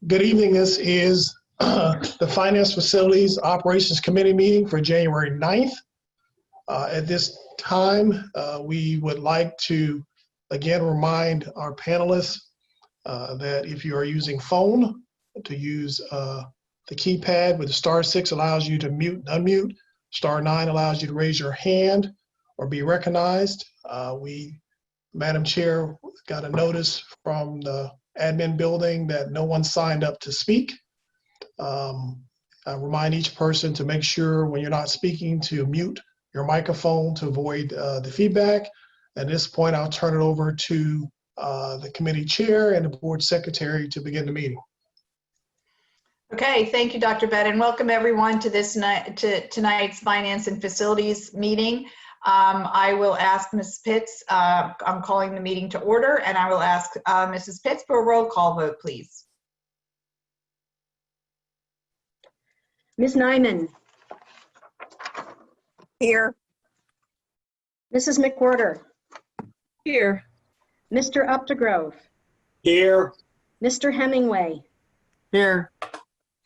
Good evening. This is the Finance Facilities Operations Committee meeting for January 9th. At this time, we would like to again remind our panelists that if you are using phone, to use the keypad with the *6 allows you to mute and unmute. *9 allows you to raise your hand or be recognized. Madam Chair, got a notice from the admin building that no one signed up to speak. I remind each person to make sure when you're not speaking to mute your microphone to avoid the feedback. At this point, I'll turn it over to the committee chair and the board secretary to begin the meeting. Okay, thank you, Dr. Bett, and welcome everyone to tonight's Finance and Facilities meeting. I will ask Ms. Pitts, I'm calling the meeting to order, and I will ask Mrs. Pitts for a roll call vote, please. Ms. Nyman. Here. Mrs. McWhorter. Here. Mr. Updegrove. Here. Mr. Hemingway. Here.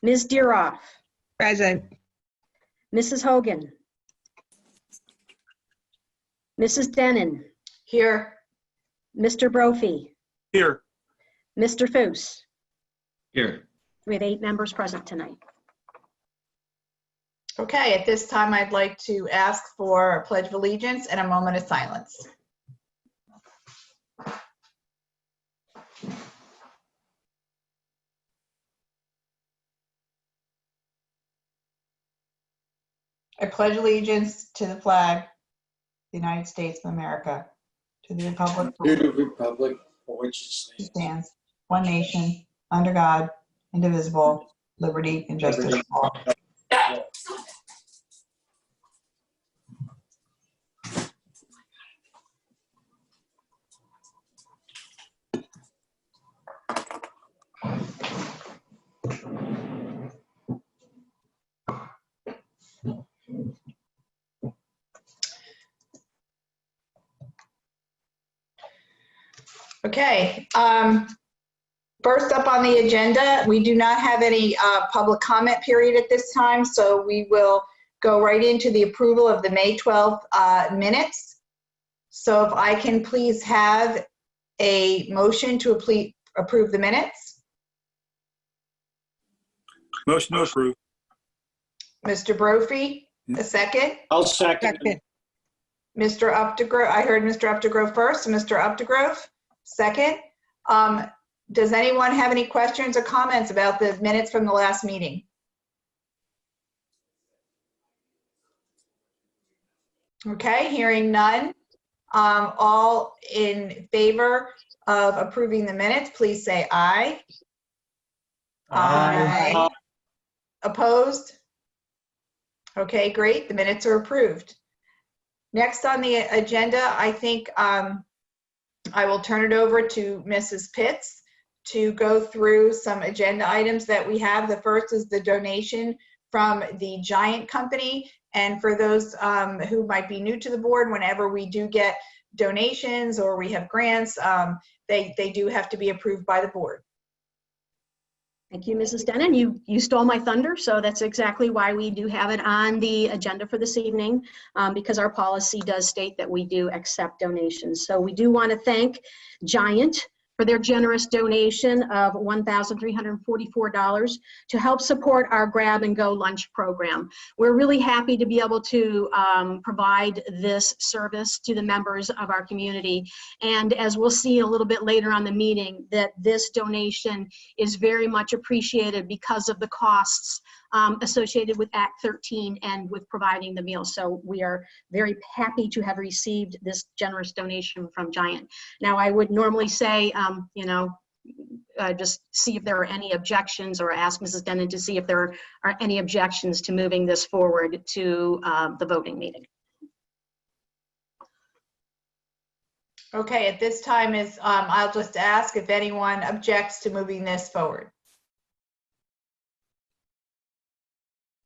Ms. Deeroff. Present. Mrs. Hogan. Mrs. Denon. Here. Mr. Brophy. Here. Mr. Foose. Here. We have 8 members present tonight. Okay, at this time, I'd like to ask for a pledge of allegiance and a moment of silence. I pledge allegiance to the flag, the United States of America, to the republic For which it stands, one nation, under God, indivisible, liberty and justice for all. Okay, first up on the agenda, we do not have any public comment period at this time, so we will go right into the approval of the May 12th minutes. So if I can please have a motion to approve the minutes. Motion to approve. Mr. Brophy, a second. I'll second. Mr. Updegrove, I heard Mr. Updegrove first, so Mr. Updegrove, second. Does anyone have any questions or comments about the minutes from the last meeting? Okay, hearing none. All in favor of approving the minutes, please say aye. Aye. Opposed? Okay, great. The minutes are approved. Next on the agenda, I think I will turn it over to Mrs. Pitts to go through some agenda items that we have. The first is the donation from the Giant Company. And for those who might be new to the board, whenever we do get donations or we have grants, they do have to be approved by the board. Thank you, Mrs. Denon. You stole my thunder, so that's exactly why we do have it on the agenda for this evening, because our policy does state that we do accept donations. So we do want to thank Giant for their generous donation of $1,344 to help support our grab and go lunch program. We're really happy to be able to provide this service to the members of our community. And as we'll see a little bit later on the meeting, that this donation is very much appreciated because of the costs associated with Act 13 and with providing the meals. So we are very happy to have received this generous donation from Giant. Now, I would normally say, just see if there are any objections, or ask Mrs. Denon to see if there are any objections to moving this forward to the voting meeting. Okay, at this time I'll just ask if anyone objects to moving this forward.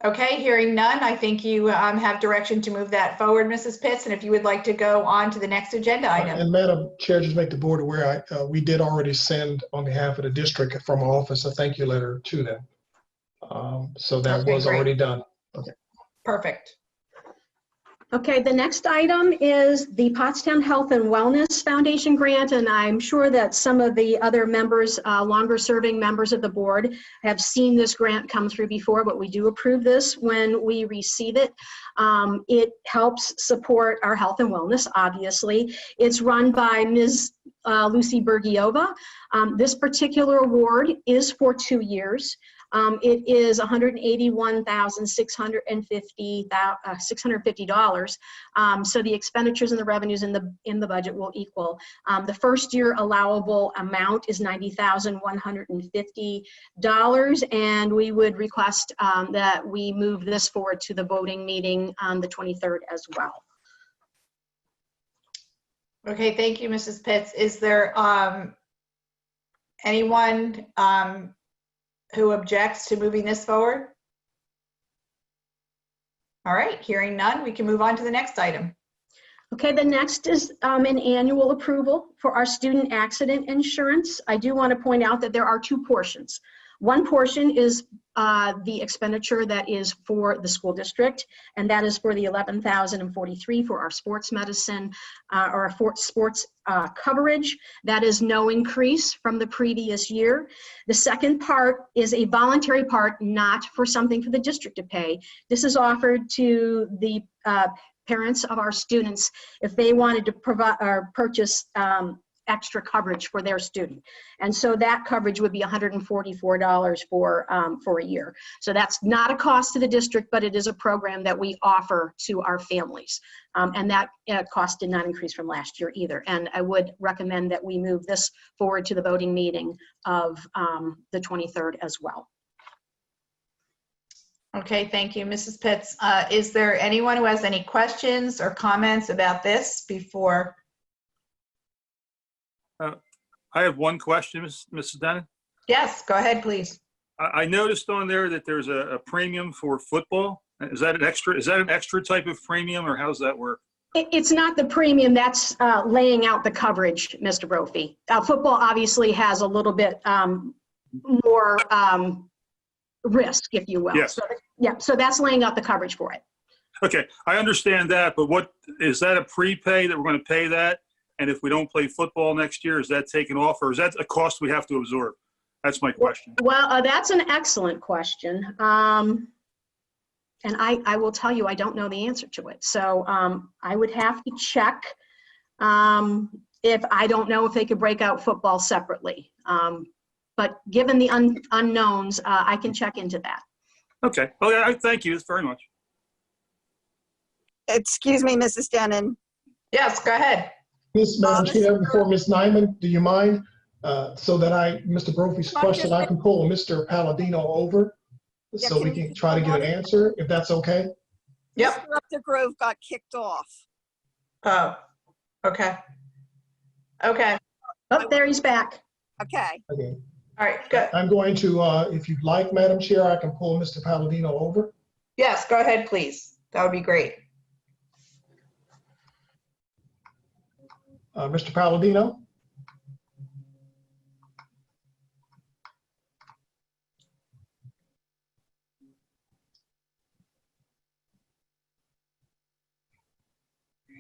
Okay, hearing none, I think you have direction to move that forward, Mrs. Pitts, and if you would like to go on to the next agenda item. And Madam Chair, just make the board aware, we did already send on behalf of the district from our office a thank you letter to them. So that Okay, was great. already done. Perfect. Okay, the next item is the Pottstown Health and Wellness Foundation grant, and I'm sure that some of the other members, longer-serving members of the board, have seen this grant come through before, but we do approve this when we receive it. It helps support our health and wellness, obviously. It's run by Ms. Lucy Bergiova. This particular award is for 2 years. It is $181,650. So the expenditures and the revenues in the budget will equal. The first year allowable amount is $90,150, and we would request that we move this forward to the voting meeting on the 23rd as well. Okay, thank you, Mrs. Pitts. Is there anyone who objects to moving this forward? All right, hearing none, we can move on to the next item. Okay, the next is an annual approval for our student accident insurance. I do want to point out that there are 2 portions. One portion is the expenditure that is for the school district, and that is for the $11,043 for our sports medicine or our sports coverage. That is no increase from the previous year. The second part is a voluntary part, not for something for the district to pay. This is offered to the parents of our students if they wanted to provide or purchase extra coverage for their student. And so that coverage would be $144 for a year. So that's not a cost to the district, but it is a program that we offer to our families. And that cost did not increase from last year either. And I would recommend that we move this forward to the voting meeting of the 23rd as well. Okay, thank you, Mrs. Pitts. Is there anyone who has any questions or comments about this before? I have one question, Mrs. Denon. Yes, go ahead, please. I noticed on there that there's a premium for football. Is that an extra type of premium, or how does that work? It's not the premium, that's laying out the coverage, Mr. Brophy. Football obviously has a little bit more risk, if you will. Yes. So, yeah, so that's laying out the coverage for it. Okay, I understand that, but what is that a prepay that we're going to pay that? And if we don't play football next year, is that taken off, or is that a cost we have to absorb? That's my question. Well, that's an excellent question. And I will tell you, I don't know the answer to it. So I would have to check if I don't know if they could break out football separately. But given the unknowns, I can check into that. Okay, well, thank you very much. Excuse me, Mrs. Denon. Yes, go ahead. Madam Chair, before Ms. Nyman, do you mind? So that Mr. Brophy's question, I can pull Mr. Palladino over so we can try to get an answer, if that's okay. Yep. Mr. Grove got kicked off. Oh, okay. Okay, Oh, there he's back. Okay. Okay. all right, good. I'm going to, if you'd like, Madam Chair, I can pull Mr. Palladino over. Yes, go ahead, please. That would be great. Mr. Palladino?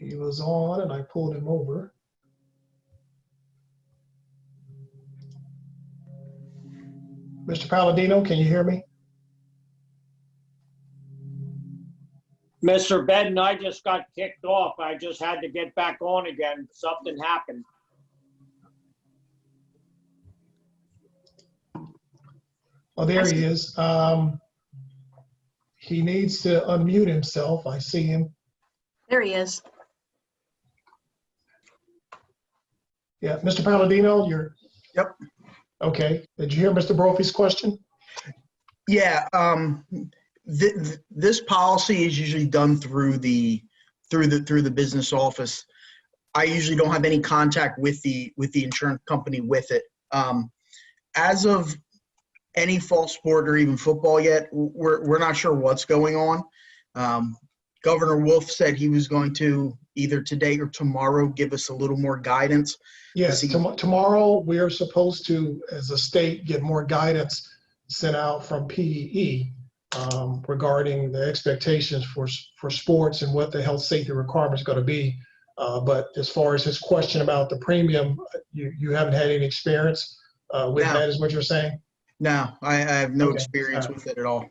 He was on and I pulled him over. Mr. Palladino, can you hear me? Mr. Benton, I just got kicked off. I just had to get back on again. Something happened. Oh, there he is. He needs to unmute himself. I see him. There he is. Yeah, Mr. Palladino, you're. Yep. Okay. Did you hear Mr. Brophy's question? Yeah, this policy is usually done through the business office. I usually don't have any contact with the insurance company with it. As of any fall sport or even football yet. We're not sure what's going on. Governor Wolf said he was going to either today or tomorrow give us a little more guidance. Yes, See- tomorrow we are supposed to, as a state, get more guidance sent out from PEE regarding the expectations for sports and what the health safety requirements are going to be. But as far as his question about the premium, you haven't had any experience with No. that, is what you're saying? No, I have no Okay, experience all right. with it at all.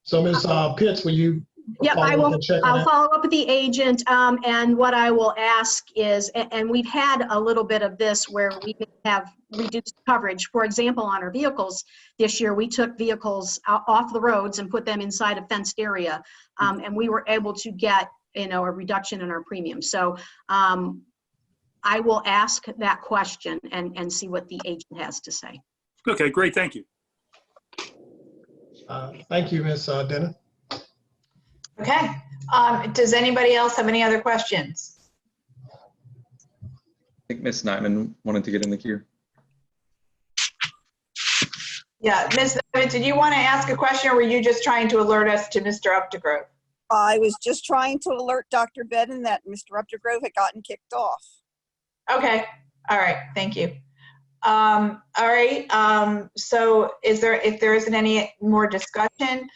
So Ms. Pitts, will you Yep, I follow up will. and check on I'll that? follow up with the agent, and what I will ask is, and we've had a little bit of this where we have reduced coverage. For example, on our vehicles this year, we took vehicles off the roads and put them inside a fenced area, and we were able to get, a reduction in our premium. So I will ask that question and see what the agent has to say. Okay, great, thank you. Thank you, Ms. Denon. Okay. Does anybody else have any other questions? I think Ms. Nyman wanted to get in the queue. Yeah, Ms. Nyman, did you want to ask a question, or were you just trying to alert us to Mr. Updegrove? I was just trying to alert Dr. Bedden that Mr. Updegrove had gotten kicked off. Okay. All right. Thank you. All right. So if there isn't any more discussion,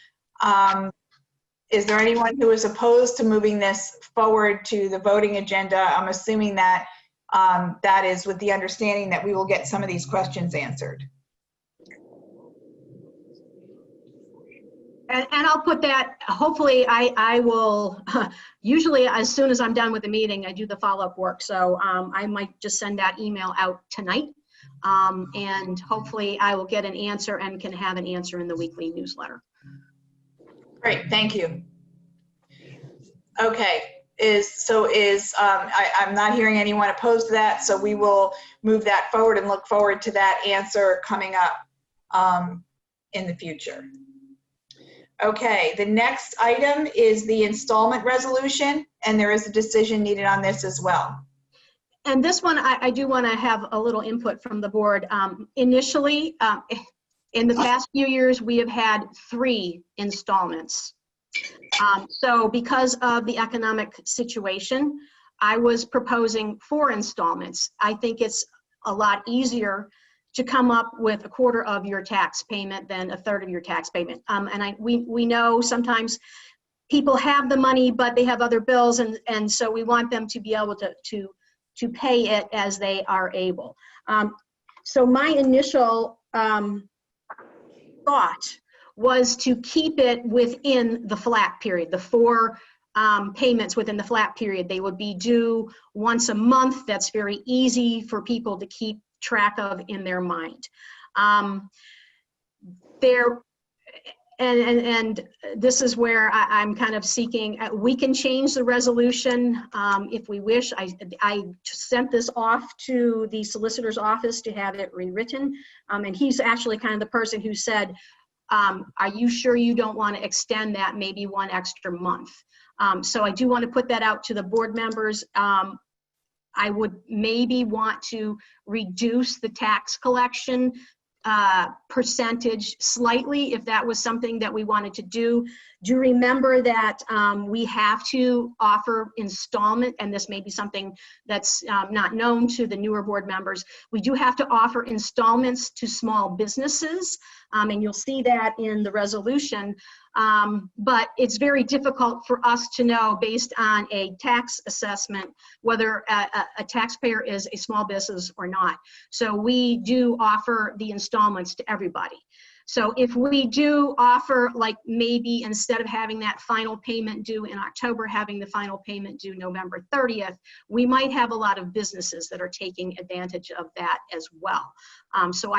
is there anyone who is opposed to moving this forward to the voting agenda? I'm assuming that that is with the understanding that we will get some of these questions answered. And I'll put that, hopefully I will, usually as soon as I'm done with the meeting, I do the follow-up work. So I might just send that email out tonight. And hopefully I will get an answer and can have an answer in the weekly newsletter. Great, thank you. Okay, I'm not hearing anyone opposed to that, so we will move that forward and look forward to that answer coming up in the future. Okay, the next item is the installment resolution, and there is a decision needed on this as well. And this one, I do want to have a little input from the board. Initially, in the past few years, we have had 3 installments. So because of the economic situation, I was proposing 4 installments. I think it's a lot easier to come up with a quarter of your tax payment than a third of your tax payment. And we know sometimes people have the money, but they have other bills, and so we want them to be able to pay it as they are able. So my initial thought was to keep it within the flat period, the 4 payments within the flat period. They would be due once a month. That's very easy for people to keep track of in their mind. And this is where I'm kind of seeking, we can change the resolution if we wish. I sent this off to the solicitor's office to have it rewritten. And he's actually kind of the person who said, are you sure you don't want to extend that maybe 1 extra month? So I do want to put that out to the board members. I would maybe want to reduce the tax collection percentage slightly if that was something that we wanted to do. Do remember that we have to offer installment, and this may be something that's not known to the newer board members. We do have to offer installments to small businesses, and you'll see that in the resolution. But it's very difficult for us to know based on a tax assessment whether a taxpayer is a small business or not. So we do offer the installments to everybody. So if we do offer, like maybe instead of having that final payment due in October, having the final payment due November 30th, we might have a lot of businesses that are taking advantage of that as well. So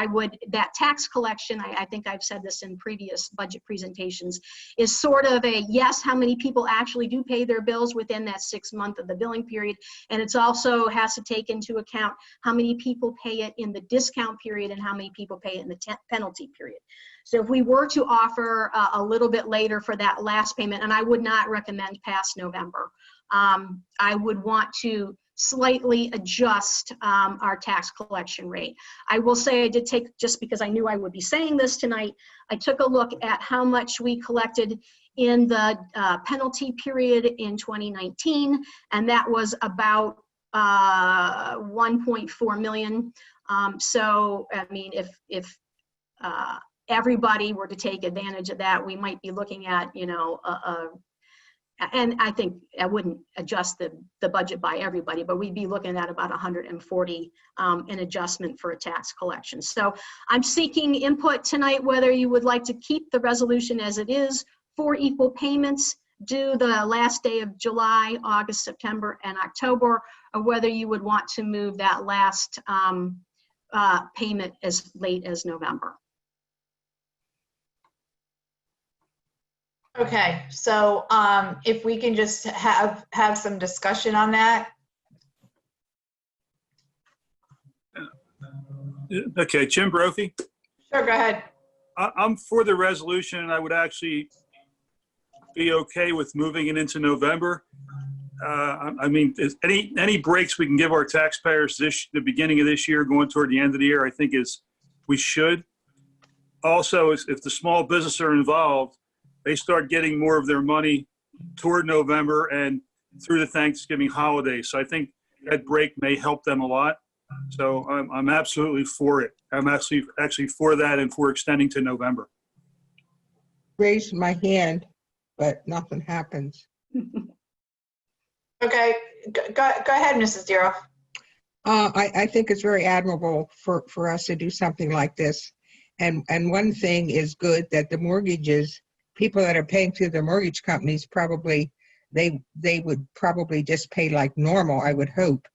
that tax collection, I think I've said this in previous budget presentations, is sort of a yes, how many people actually do pay their bills within that 6 month of the billing period. And it's also has to take into account how many people pay it in the discount period and how many people pay it in the penalty period. So if we were to offer a little bit later for that last payment, and I would not recommend past November, I would want to slightly adjust our tax collection rate. I will say I did take, just because I knew I would be saying this tonight, I took a look at how much we collected in the penalty period in 2019, and that was about 1.4 million. So, I mean, if everybody were to take advantage of that, we might be looking at, you know, and I think I wouldn't adjust the budget by everybody, but we'd be looking at about 140 in adjustment for a tax collection. So I'm seeking input tonight, whether you would like to keep the resolution as it is for equal payments due the last day of July, August, September, and October, or whether you would want to move that last payment as late as November. Okay, so if we can just have some discussion on that. Okay, Jim Brophy. Sure, go ahead. I'm for the resolution, and I would actually be okay with moving it into November. I mean, any breaks we can give our taxpayers the beginning of this year, going toward the end of the year, I think we should. Also, if the small businesses are involved, they start getting more of their money toward November and through the Thanksgiving holiday. So I think that break may help them a lot. So I'm absolutely for it. I'm actually for that and for extending to November. Raised my hand, but nothing happens. Okay, go ahead, Mrs. Deroff. I think it's very admirable for us to do something like this. And one thing is good, that the mortgages, people that are paying through their mortgage companies, probably, they would probably just pay like normal, I would hope.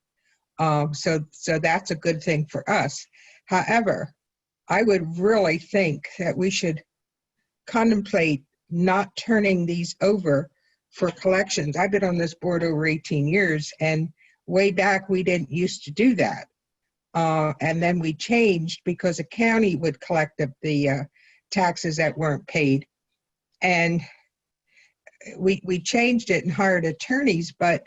So that's a good thing for us. However, I would really think that we should contemplate not turning these over for collections. I've been on this board over 18 years, and way back we didn't used to do that. And then we changed because a county would collect the taxes that weren't paid. And we changed it and hired attorneys, but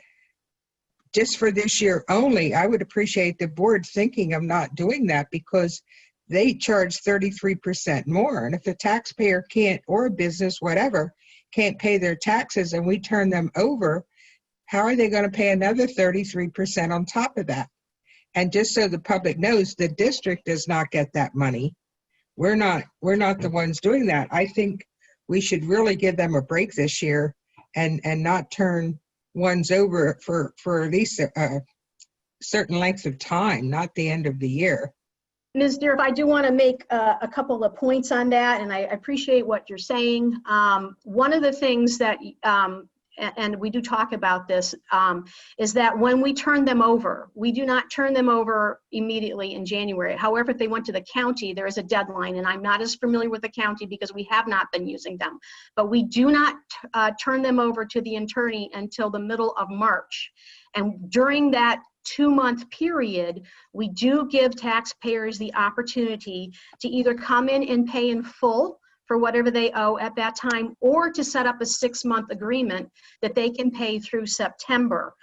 just for this year only, I would appreciate the board thinking of not doing that, because they charge 33% more. And if the taxpayer can't, or a business, whatever, can't pay their taxes and we turn them over, how are they going to pay another 33% on top of that? And just so the public knows, the district does not get that money. We're not the ones doing that. I think we should really give them a break this year and not turn ones over for at least a certain length of time, not the end of the year. Ms. Deer, I do want to make a couple of points on that, and I appreciate what you're saying. One of the things that, and we do talk about this, is that when we turn them over, we do not turn them over immediately in January. However, if they went to the county, there is a deadline, and I'm not as familiar with the county because we have not been using them. But we do not turn them over to the attorney until the middle of March. And during that 2-month period, we do give taxpayers the opportunity to either come in and pay in full for whatever they owe at that time, or to set up a 6-month agreement that they can pay through September,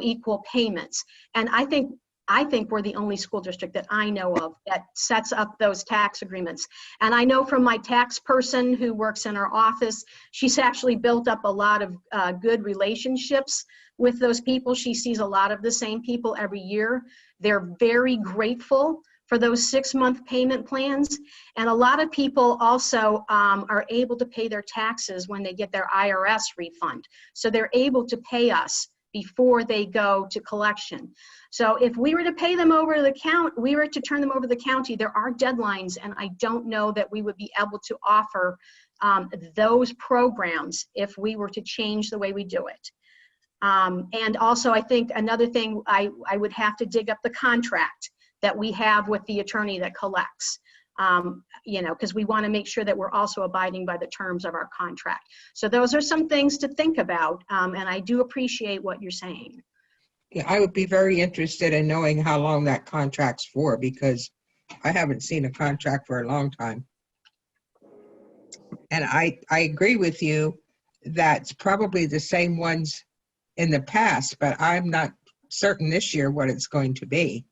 equal payments. And I think we're the only school district that I know of that sets up those tax agreements. And I know from my tax person who works in our office, she's actually built up a lot of good relationships with those people. She sees a lot of the same people every year. They're very grateful for those 6-month payment plans. And a lot of people also are able to pay their taxes when they get their IRS refund. So they're able to pay us before they go to collection. So if we were to pay them over to the county, we were to turn them over to the county, there are deadlines, and I don't know that we would be able to offer those programs if we were to change the way we do it. And also, I think another thing, I would have to dig up the contract that we have with the attorney that collects, because we want to make sure that we're also abiding by the terms of our contract. So those are some things to think about, and I do appreciate what you're saying. Yeah, I would be very interested in knowing how long that contract's for, because I haven't seen a contract for a long time. And I agree with you, that's probably the same ones in the past, but I'm not certain this year what it's going to be.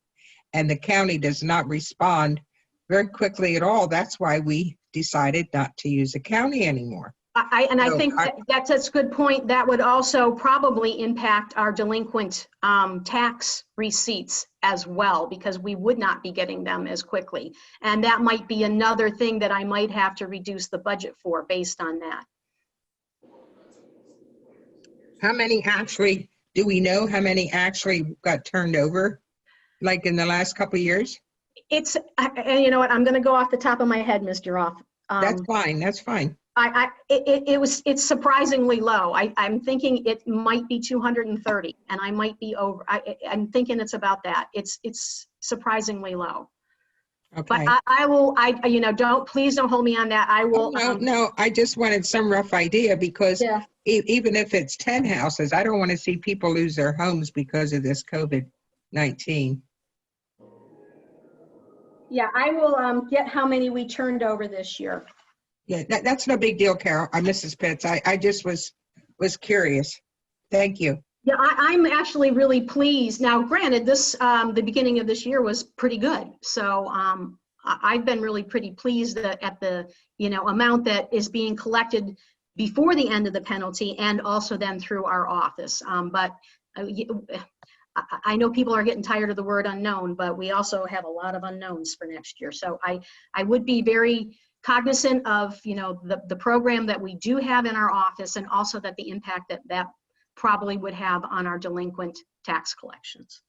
And the county does not respond very quickly at all. That's why we decided not to use the county anymore. I So think that's a good point. That would also probably impact our delinquent tax receipts as well, because we would not be getting them as quickly. And that might be another thing that I might have to reduce the budget for based on that. How many actually, do we know how many actually got turned over, like in the last couple of years? It's, and you know what, I'm going to go off the top of my head, Mr. Roth. That's fine, that's fine. It's surprisingly low. I'm thinking it might be 230, and I might be over. I'm thinking it's about that. It's surprisingly low. Okay. But please don't hold me on that. I will. No, I just wanted some rough idea, because Yeah. even if it's 10 houses, I don't want to see people lose their homes because of this COVID-19. Yeah, I will get how many we turned over this year. Yeah, that's no big deal, Carol. Mrs. Pitts. I just was curious. Thank you. Yeah, I'm actually really pleased. Now, granted, the beginning of this year was pretty good. So I've been really pretty pleased at the amount that is being collected before the end of the penalty, and also then through our office. But I know people are getting tired of the word unknown, but we also have a lot of unknowns for next year. So I would be very cognizant of the program that we do have in our office, and also that the impact that probably would have on our delinquent tax collections.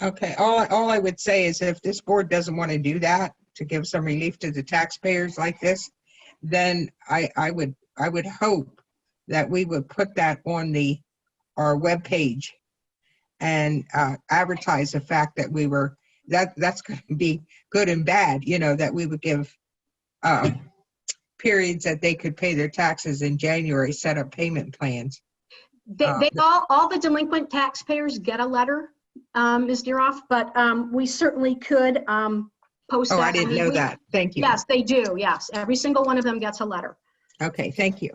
Okay, all I would say is, if this board doesn't want to do that to give some relief to the taxpayers like this, then I would hope that we would put that on our webpage and advertise the fact that that's going to be good and bad, that we would give periods that they could pay their taxes in January, set up payment plans. All the delinquent taxpayers get a letter, Ms. Deeroff, but we certainly could post that. Oh, I didn't know that. Thank you. Yes, they do. Yes, every single one of them gets a letter. Okay, thank you.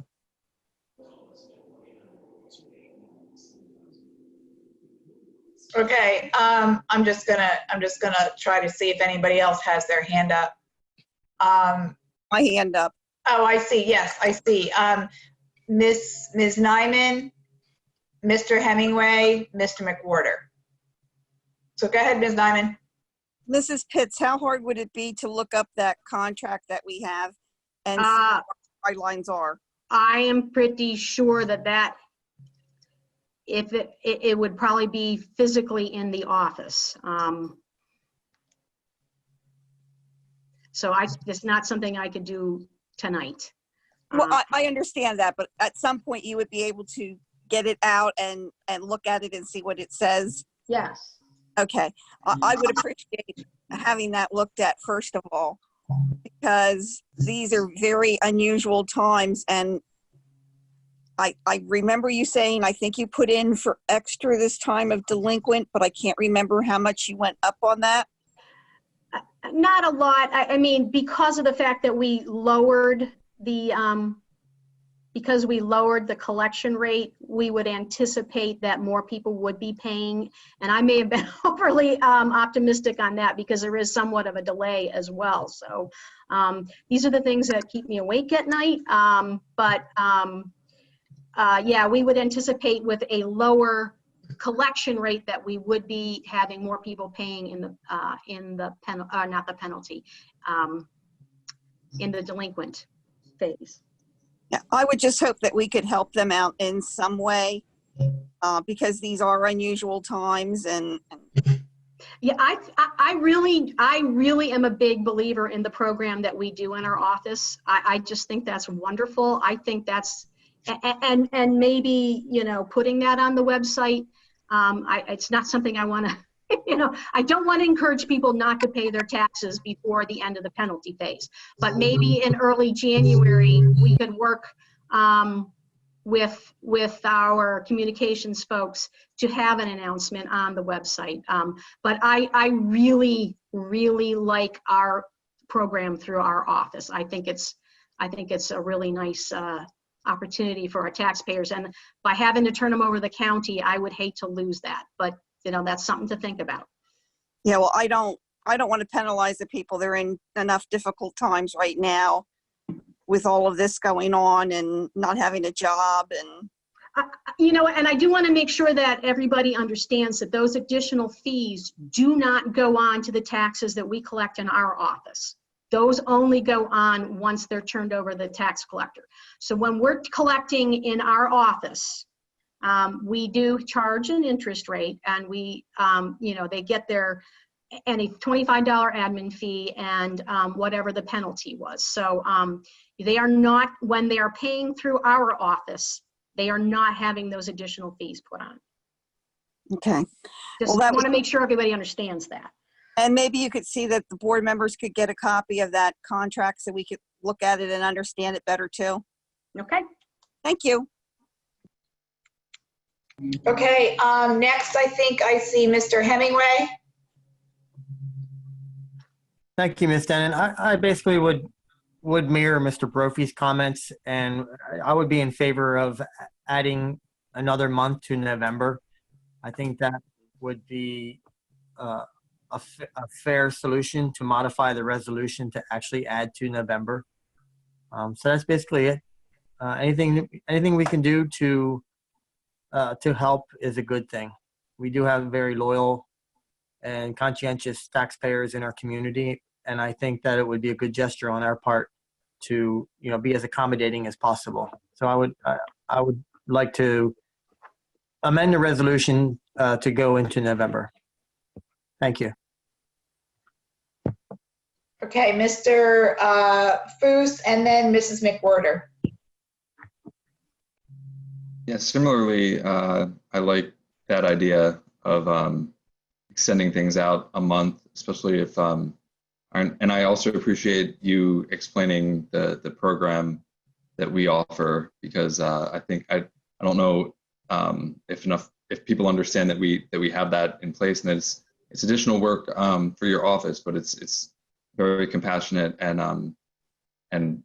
Okay, I'm just gonna try to see if anybody else has their hand up. My hand up. Oh, I see. Yes, I see. Ms. Nyman, Mr. Hemingway, Mr. McWhorter. So go ahead, Ms. Nyman. Mrs. Pitts, how hard would it be to look up that contract that we have and see what the guidelines are? I am pretty sure that if it would probably be physically in the office. So it's not something I could do tonight. Well, I understand that, but at some point you would be able to get it out and look at it and see what it says. Yes. Okay, I would appreciate having that looked at first of all, because these are very unusual times. And I remember you saying, I think you put in for extra this time of delinquent, but I can't remember how much you went up on that. Not a lot. I mean, because of the fact that we lowered the collection rate, we would anticipate that more people would be paying. And I may have been overly optimistic on that, because there is somewhat of a delay as well. So these are the things that keep me awake at night. Yeah, we would anticipate with a lower collection rate that we would be having more people paying in the delinquent phase. Yeah, I would just hope that we could help them out in some way, because these are unusual times. And yeah, I really am a big believer in the program that we do in our office. I just think that's wonderful. I think that's, and maybe, putting that on the website, it's not something I want to, I don't want to encourage people not to pay their taxes before the end of the penalty phase. But maybe in early January, we could work with our communications folks to have an announcement on the website. But I really, really like our program through our office. I think it's a really nice opportunity for our taxpayers. And by having to turn them over to the county, I would hate to lose that. But that's something to think about. Yeah, well, I don't want to penalize the people. They're in enough difficult times right now with all of this going on and not having a job. And And I do want to make sure that everybody understands that those additional fees do not go on to the taxes that we collect in our office. Those only go on once they're turned over to the tax collector. So when we're collecting in our office, we do charge an interest rate, and we, they get any $25 admin fee and whatever the penalty was. So they are not, when they are paying through our office, they are not having those additional fees put on. okay. Just Well, want to make sure everybody understands that. And maybe you could see that the board members could get a copy of that contract so we could look at it and understand it better too. Okay. Thank you. Okay, next I think I see Mr. Hemingway. Thank you, Ms. Denon. I basically would mirror Mr. Brophy's comments, and I would be in favor of adding another month to November. I think that would be a fair solution to modify the resolution to actually add to November. So that's basically it. Anything we can do to help is a good thing. We do have very loyal and conscientious taxpayers in our community, and I think that it would be a good gesture on our part to be as accommodating as possible. So I would like to amend the resolution to go into November. Thank you. Okay, Mr. Foose, and then Mrs. McWhorter. Yeah, similarly, I like that idea of extending things out a month, especially if, and I also appreciate you explaining the program that we offer, because I think, I don't know if people understand that we have that in place, and that it's additional work for your office, but it's very compassionate, and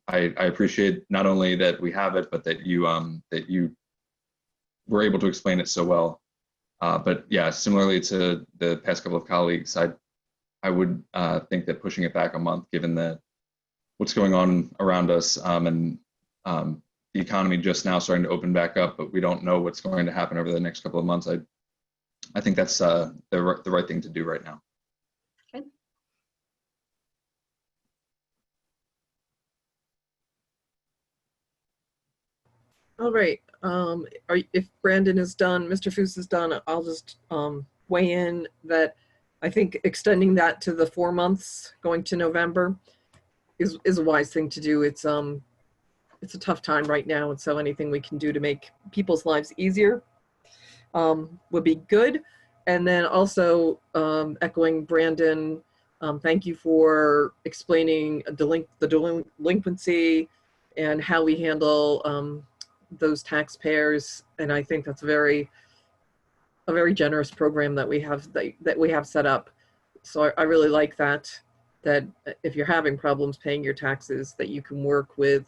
I appreciate not only that we have it, but that you were able to explain it so well. But yeah, similarly to the past couple of colleagues, I would think that pushing it back a month, given that what's going on around us, and the economy just now starting to open back up, but we don't know what's going to happen over the next couple of months. I think that's the right thing to do right now. Okay. All right. If Brandon is done, Mr. Foose is done, I'll just weigh in that I think extending that to the 4 months going to November is a wise thing to do. It's a tough time right now, and so anything we can do to make people's lives easier would be good. And then also echoing Brandon, thank you for explaining the delinquency and how we handle those taxpayers. And I think that's a very generous program that we have set up. So I really like that if you're having problems paying your taxes, that you can work with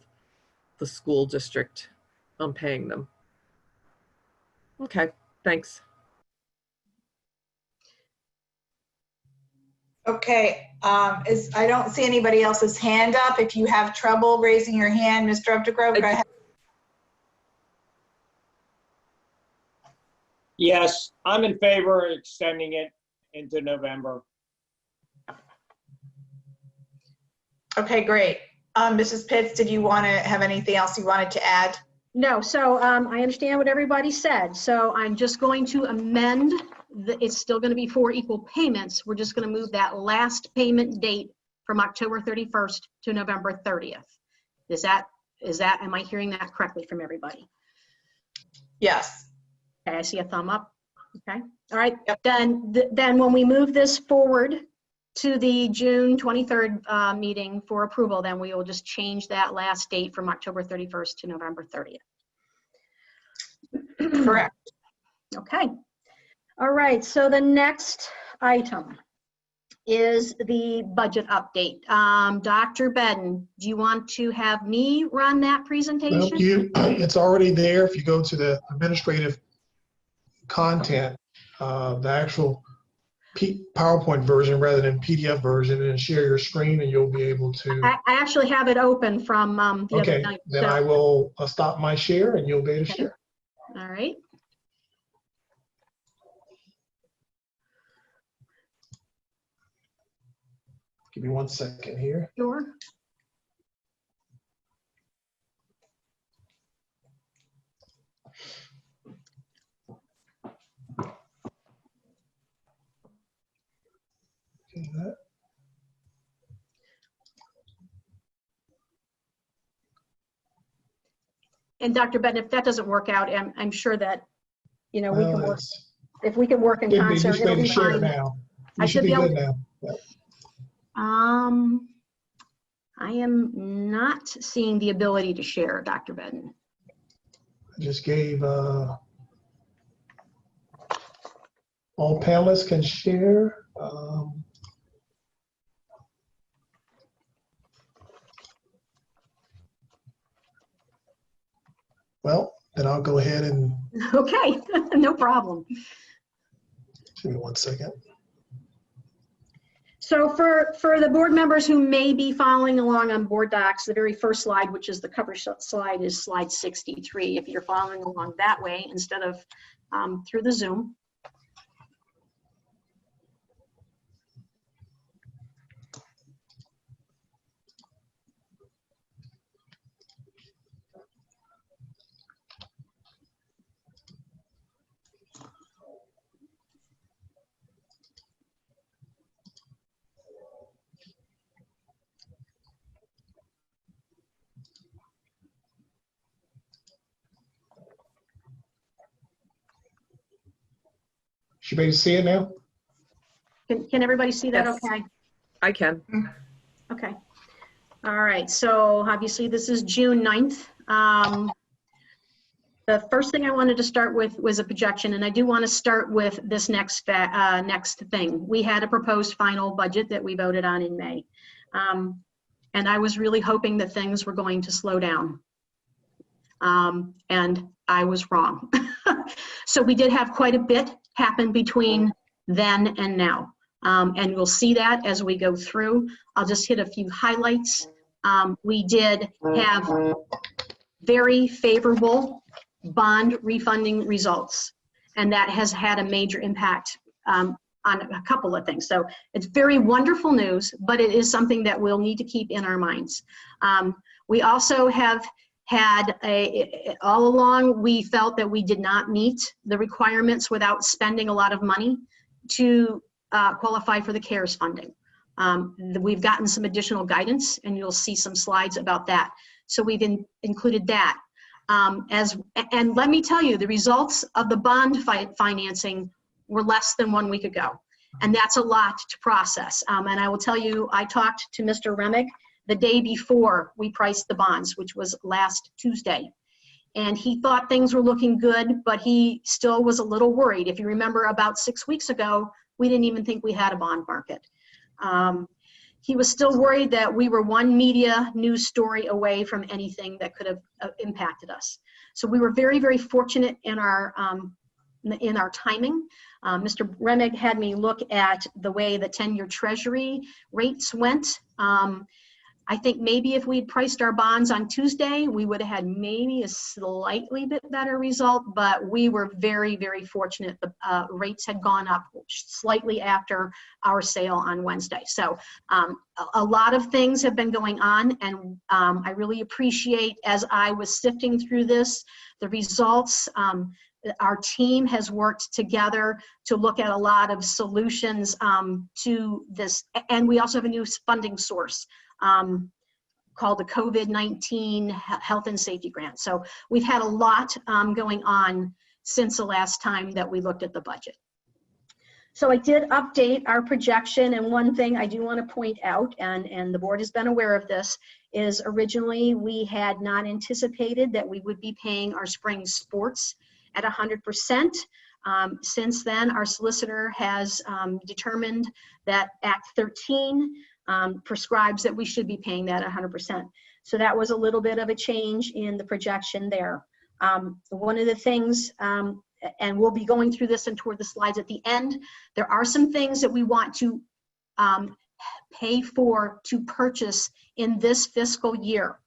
the school district on paying them. Okay, thanks. Okay, I don't see anybody else's hand up. If you have trouble raising your hand, Mr. Updegrove, go ahead. Yes, I'm in favor of extending it into November. Okay, great. Mrs. Pitts, did you want to have anything else you wanted to add? No, so I understand what everybody said. So I'm just going to amend, it's still going to be 4 equal payments. We're just going to move that last payment date from October 31st to November 30th. Am I hearing that correctly from everybody? Yes. Okay, I see a thumb up. Okay, all right. Yep. Then when we move this forward to the June 23rd meeting for approval, then we will just change that last date from October 31st to November 30th. Correct. Okay. All right, so the next item is the budget update. Dr. Bedden, do you want to have me run that presentation? It's already there. If you go to the administrative content, the actual PowerPoint version rather than PDF version and share your screen, and you'll be able to. I actually have it open from the other Okay, night. then so- I will stop my share and you'll be able to Okay. share. All right. Give me 1 second here. Sure. Okay, that. And Dr. Benton, if that doesn't work out, I'm sure that, we can Well, work, it's- if we can work in should be- concert, you should it'll be be able to share fine. now. I You should should be be able good to- now. Yep. I am not seeing the ability to share, Dr. Benton. I just gave all panelists can share. Well, then I'll go ahead and Okay, no problem. give me 1 second. So for the board members who may be following along on board docs, the very first slide, which is the cover slide, is slide 63. If you're following along that way instead of through the Zoom. Should be able to see it now? Can everybody see that Yes. okay? I can. Okay. All right, so obviously this is June 9th. The first thing I wanted to start with was a projection, and I do want to start with this next thing. We had a proposed final budget that we voted on in May. And I was really hoping that things were going to slow down. And I was wrong. So we did have quite a bit happen between then and now. And we'll see that as we go through. I'll just hit a few highlights. We did have very favorable bond refunding results, and that has had a major impact on a couple of things. So it's very wonderful news, but it is something that we'll need to keep in our minds. We also have had all along, we felt that we did not meet the requirements without spending a lot of money to qualify for the CARES funding. We've gotten some additional guidance, and you'll see some slides about that. So we've included that. And let me tell you, the results of the bond financing were less than 1 week ago. And that's a lot to process. And I will tell you, I talked to Mr. Remick the day before we priced the bonds, which was last Tuesday. And he thought things were looking good, but he still was a little worried. If you remember, about 6 weeks ago, we didn't even think we had a bond market. He was still worried that we were one media news story away from anything that could have impacted us. So we were very, very fortunate in our timing. Mr. Remick had me look at the way the 10-year Treasury rates went. I think maybe if we'd priced our bonds on Tuesday, we would have had maybe a slightly bit better result, but we were very, very fortunate. The rates had gone up slightly after our sale on Wednesday. So a lot of things have been going on, and I really appreciate, as I was sifting through this, the results. Our team has worked together to look at a lot of solutions to this, and we also have a new funding source called the COVID-19 Health and Safety Grant. So we've had a lot going on since the last time that we looked at the budget. So I did update our projection, and one thing I do want to point out, and the board has been aware of this, is originally we had not anticipated that we would be paying our spring sports at 100%. Since then, our solicitor has determined that Act 13 prescribes that we should be paying that 100%. So that was a little bit of a change in the projection there. One of the things and we'll be going through this and toward the slides at the end, there are some things that we want to pay for to purchase in this fiscal year,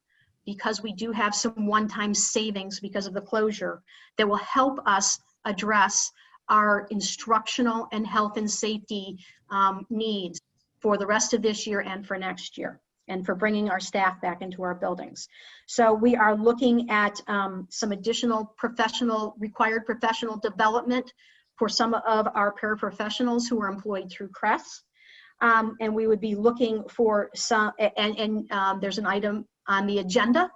because we do have some one-time savings because of the closure that will help us address our instructional and health and safety needs for the rest of this year and for next year, and for bringing our staff back into our buildings. So we are looking at some additional required professional development for some of our paraprofessionals who are employed through CRESS. And we would be looking for some, and there's an item on the agenda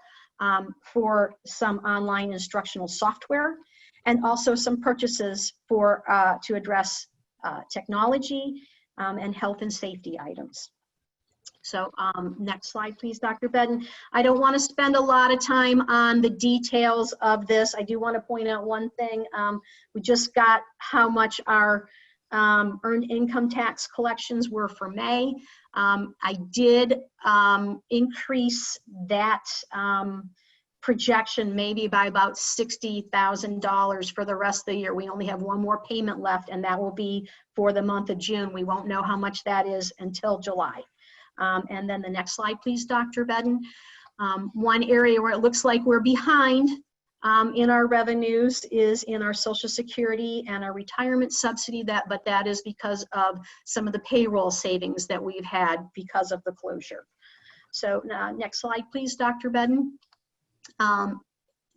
for some online instructional software, and also some purchases for to address technology and health and safety items. So next slide, please, Dr. Bedden. I don't want to spend a lot of time on the details of this. I do want to point out one thing. We just got how much our earned income tax collections were for May. I did increase that projection maybe by about $60,000 for the rest of the year. We only have one more payment left, and that will be for the month of June. We won't know how much that is until July. And then the next slide, please, Dr. Bedden. One area where it looks like we're behind in our revenues is in our Social Security and our retirement subsidy, but that is because of some of the payroll savings that we've had because of the closure. So next slide, please, Dr. Bedden.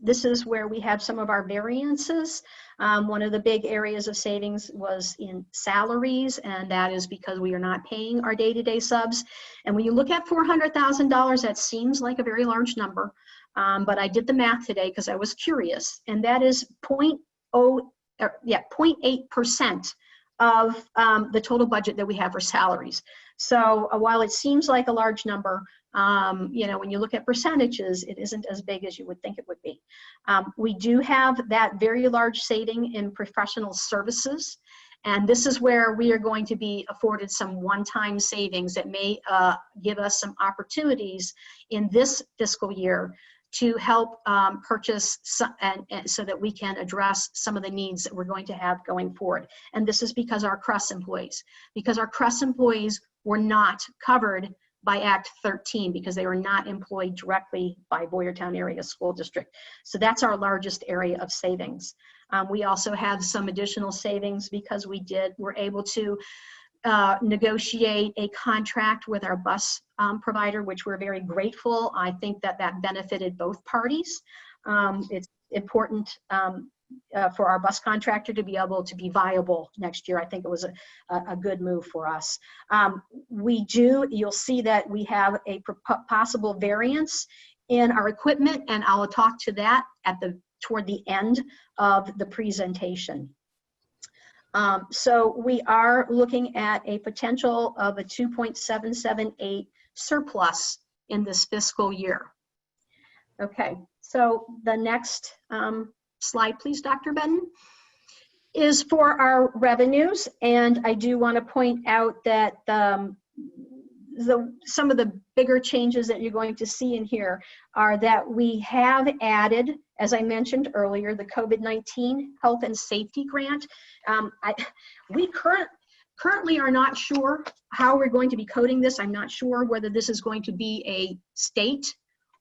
This is where we have some of our variances. One of the big areas of savings was in salaries, and that is because we are not paying our day-to-day subs. And when you look at $400,000, that seems like a very large number, but I did the math today because I was curious, and that is 0.8% of the total budget that we have for salaries. So while it seems like a large number, you know, when you look at percentages, it isn't as big as you would think it would be. We do have that very large saving in professional services, and this is where we are going to be afforded some one-time savings that may give us some opportunities in this fiscal year to help purchase and so that we can address some of the needs that we're going to have going forward. And this is because our CRESS employees were not covered by Act 13 because they were not employed directly by Boyertown Area School District. So that's our largest area of savings. We also have some additional savings because we're able to negotiate a contract with our bus provider, which we're very grateful. I think that benefited both parties. It's important for our bus contractor to be able to be viable next year. I think it was a good move for us. You'll see that we have a possible variance in our equipment, and I'll talk to that toward the end of the presentation. So we are looking at a potential of a 2.778 surplus in this fiscal year. Okay, so the next slide, please, Dr. Bedden, is for our revenues. And I do want to point out that some of the bigger changes that you're going to see in here are that we have added, as I mentioned earlier, the COVID-19 health and safety grant. We currently are not sure how we're going to be coding this. I'm not sure whether this is going to be a state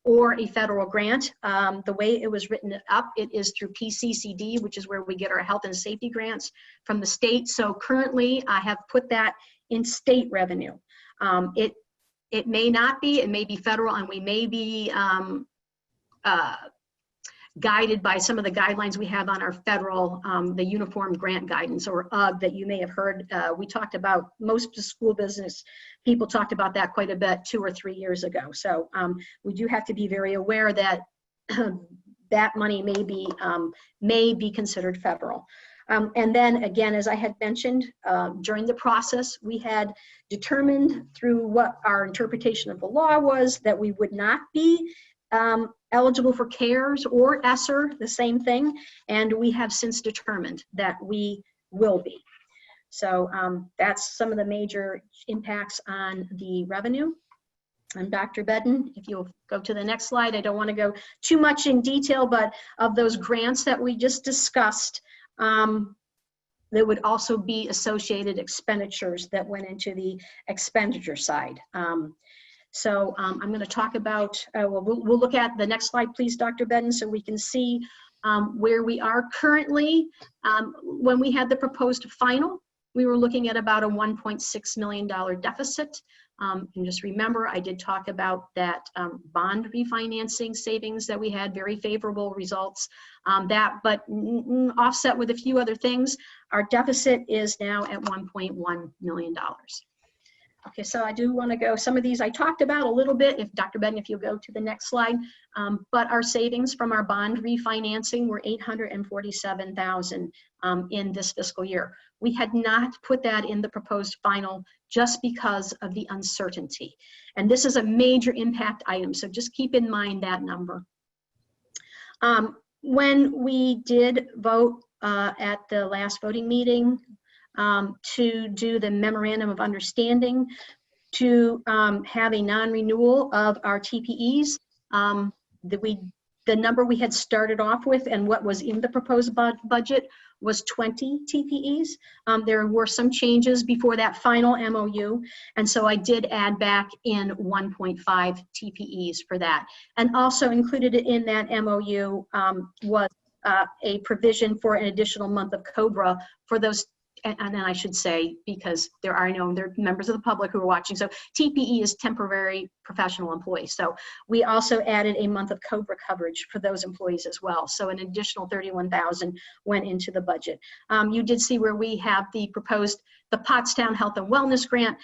or a federal grant. The way it was written up, it is through PCCD, which is where we get our health and safety grants from the state. So currently I have put that in state revenue. It may not be, it may be federal, and we may be guided by some of the guidelines we have on our federal, the Uniform Grant Guidance, or UGG, that you may have heard. We talked about, most school business people talked about that quite a bit 2 or 3 years ago. So we do have to be very aware that that money may be considered federal. And then again, as I had mentioned, during the process, we had determined through what our interpretation of the law was that we would not be eligible for CARES or ESSER, the same thing, and we have since determined that we will be. So that's some of the major impacts on the revenue. And Dr. Bedden, if you'll go to the next slide, I don't want to go too much in detail, but of those grants that we just discussed, There would also be associated expenditures that went into the expenditure side. So I'm going to talk about, we'll look at the next slide, please, Dr. Bedden, so we can see where we are currently. When we had the proposed final, we were looking at about a $1.6 million deficit. And just remember, I did talk about that bond refinancing savings that we had, very favorable results. But offset with a few other things, our deficit is now at $1.1 million. Okay, so I do want to go, some of these I talked about a little bit, if Dr. Bedden, if you'll go to the next slide, but our savings from our bond refinancing were $847,000 in this fiscal year. We had not put that in the proposed final just because of the uncertainty. And this is a major impact item, so just keep in mind that number. When we did vote at the last voting meeting, to do the memorandum of understanding to have a non-renewal of our TPEs. The number we had started off with and what was in the proposed budget was 20 TPEs. There were some changes before that final MOU, and so I did add back in 1.5 TPEs for that. And also included in that MOU was a provision for an additional month of COBRA for those. And then I should say, because there are members of the public who are watching, so TPE is temporary professional employees. So we also added a month of COBRA coverage for those employees as well. So an additional $31,000 went into the budget. You did see where we have the proposed, the Pottstown Health and Wellness Grant.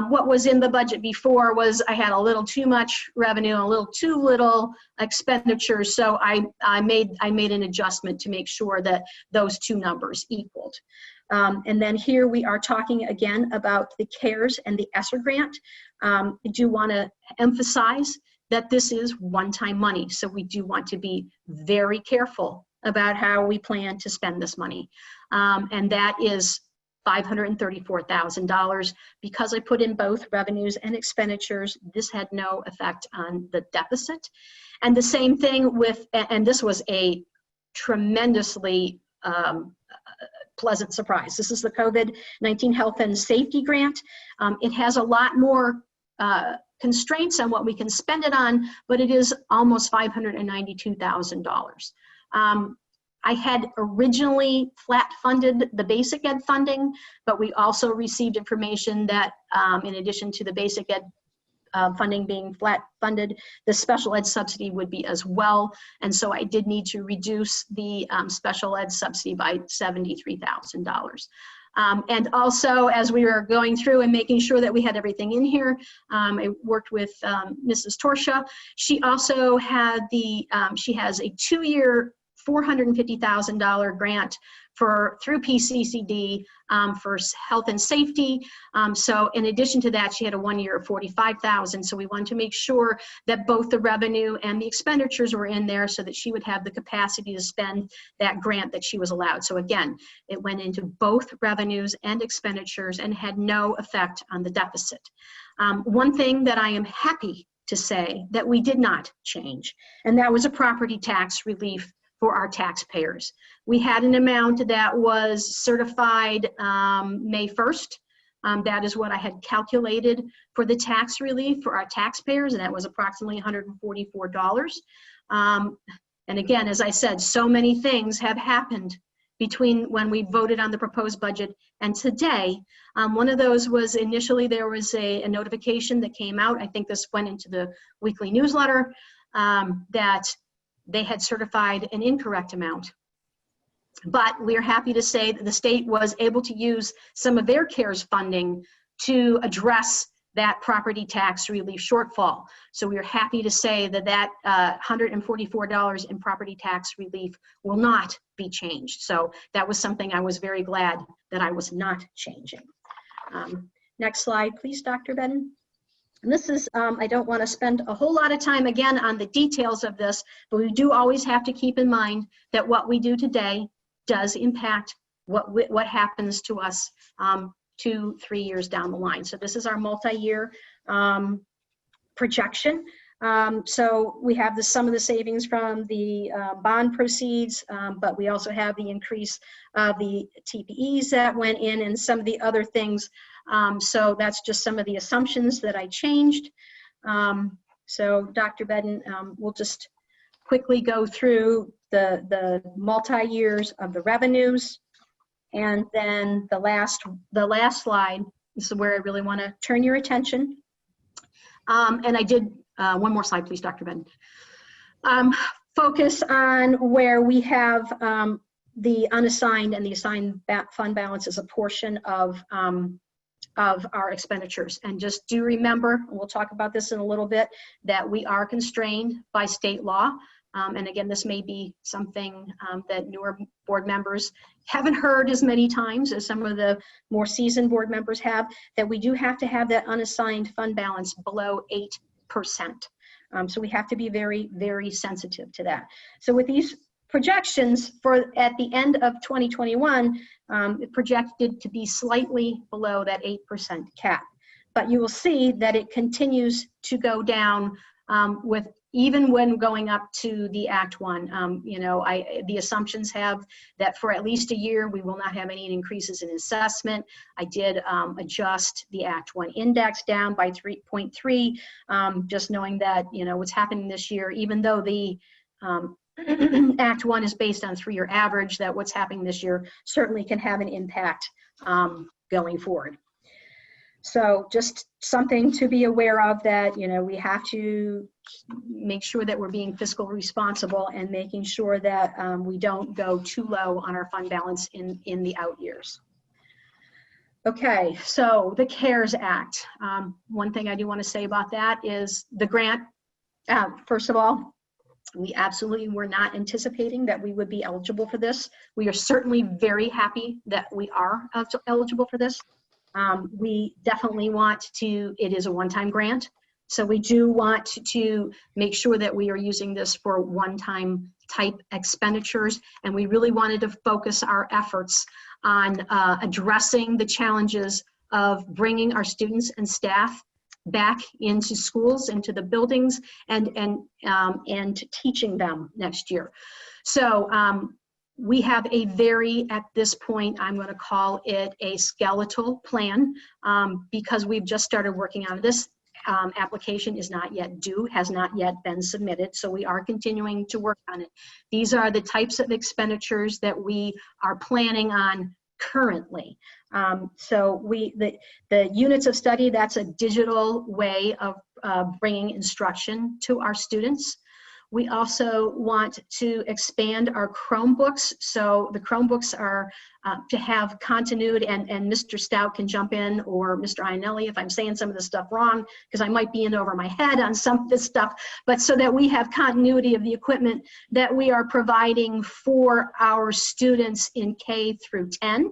What was in the budget before was I had a little too much revenue, a little too little expenditures. So I made an adjustment to make sure that those two numbers equaled. And then here we are talking again about the CARES and the ESSER grant. I do want to emphasize that this is one-time money. So we do want to be very careful about how we plan to spend this money. And that is $534,000. Because I put in both revenues and expenditures, this had no effect on the deficit. And the same thing with, and this was a tremendously pleasant surprise. This is the COVID-19 Health and Safety Grant. It has a lot more constraints on what we can spend it on, but it is almost $592,000. I had originally flat funded the basic ed funding, but we also received information that in addition to the basic ed funding being flat funded, the special ed subsidy would be as well. And so I did need to reduce the special ed subsidy by $73,000. And also, as we were going through and making sure that we had everything in here, I worked with Mrs. Torsha. She also had she has a 2-year $450,000 grant through PCCD for health and safety. So in addition to that, she had a 1 year of $45,000. So we wanted to make sure that both the revenue and the expenditures were in there so that she would have the capacity to spend that grant that she was allowed. So again, it went into both revenues and expenditures and had no effect on the deficit. One thing that I am happy to say that we did not change, and that was a property tax relief for our taxpayers. We had an amount that was certified May 1st. That is what I had calculated for the tax relief for our taxpayers, and that was approximately $144. And again, as I said, so many things have happened between when we voted on the proposed budget and today. One of those was initially there was a notification that came out, I think this went into the weekly newsletter, that they had certified an incorrect amount. But we're happy to say that the state was able to use some of their CARES funding to address that property tax relief shortfall. So we're happy to say that that $144 in property tax relief will not be changed. So that was something I was very glad that I was not changing. Next slide, please, Dr. Bedden. And this is, I don't want to spend a whole lot of time again on the details of this, but we do always have to keep in mind that what we do today does impact what happens to us 2-3 years down the line. So this is our multi-year projection. So we have some of the savings from the bond proceeds, but we also have the increase of the TPEs that went in and some of the other things. So that's just some of the assumptions that I changed. So Dr. Bedden will just quickly go through the multi-years of the revenues. And then the last slide, this is where I really want to turn your attention. And I did, one more slide, please, Dr. Bedden. Focus on where we have the unassigned and the assigned fund balance as a portion of our expenditures. And just do remember, and we'll talk about this in a little bit, that we are constrained by state law. And again, this may be something that newer board members haven't heard as many times as some of the more seasoned board members have, that we do have to have that unassigned fund balance below 8%. So we have to be very, very sensitive to that. So with these projections for at the end of 2021, projected to be slightly below that 8% cap. But you will see that it continues to go down with even when going up to the Act 1. You know, the assumptions have that for at least a year, we will not have any increases in assessment. I did adjust the Act 1 index down by 3.3, just knowing that, you know, what's happening this year, even though the Act 1 is based on 3-year average, that what's happening this year certainly can have an impact going forward. So just something to be aware of, that, you know, we have to make sure that we're being fiscal responsible and making sure that we don't go too low on our fund balance in the out years. Okay, so the CARES Act. One thing I do want to say about that is the grant. First of all, we absolutely were not anticipating that we would be eligible for this. We are certainly very happy that we are eligible for this. We definitely want to, it is a one-time grant, so we do want to make sure that we are using this for one-time type expenditures, and we really wanted to focus our efforts on addressing the challenges of bringing our students and staff back into schools, into the buildings, and teaching them next year. So we have a very, at this point, I'm going to call it a skeletal plan, because we've just started working on this. Application is not yet due, has not yet been submitted, so we are continuing to work on it. These are the types of expenditures that we are planning on currently. So the units of study, that's a digital way of bringing instruction to our students. We also want to expand our Chromebooks. So the Chromebooks are to have continuity, and Mr. Stout can jump in, or Mr. Ionelli if I'm saying some of this stuff wrong, because I might be in over my head on some of this stuff, but so that we have continuity of the equipment that we are providing for our students in K through 10.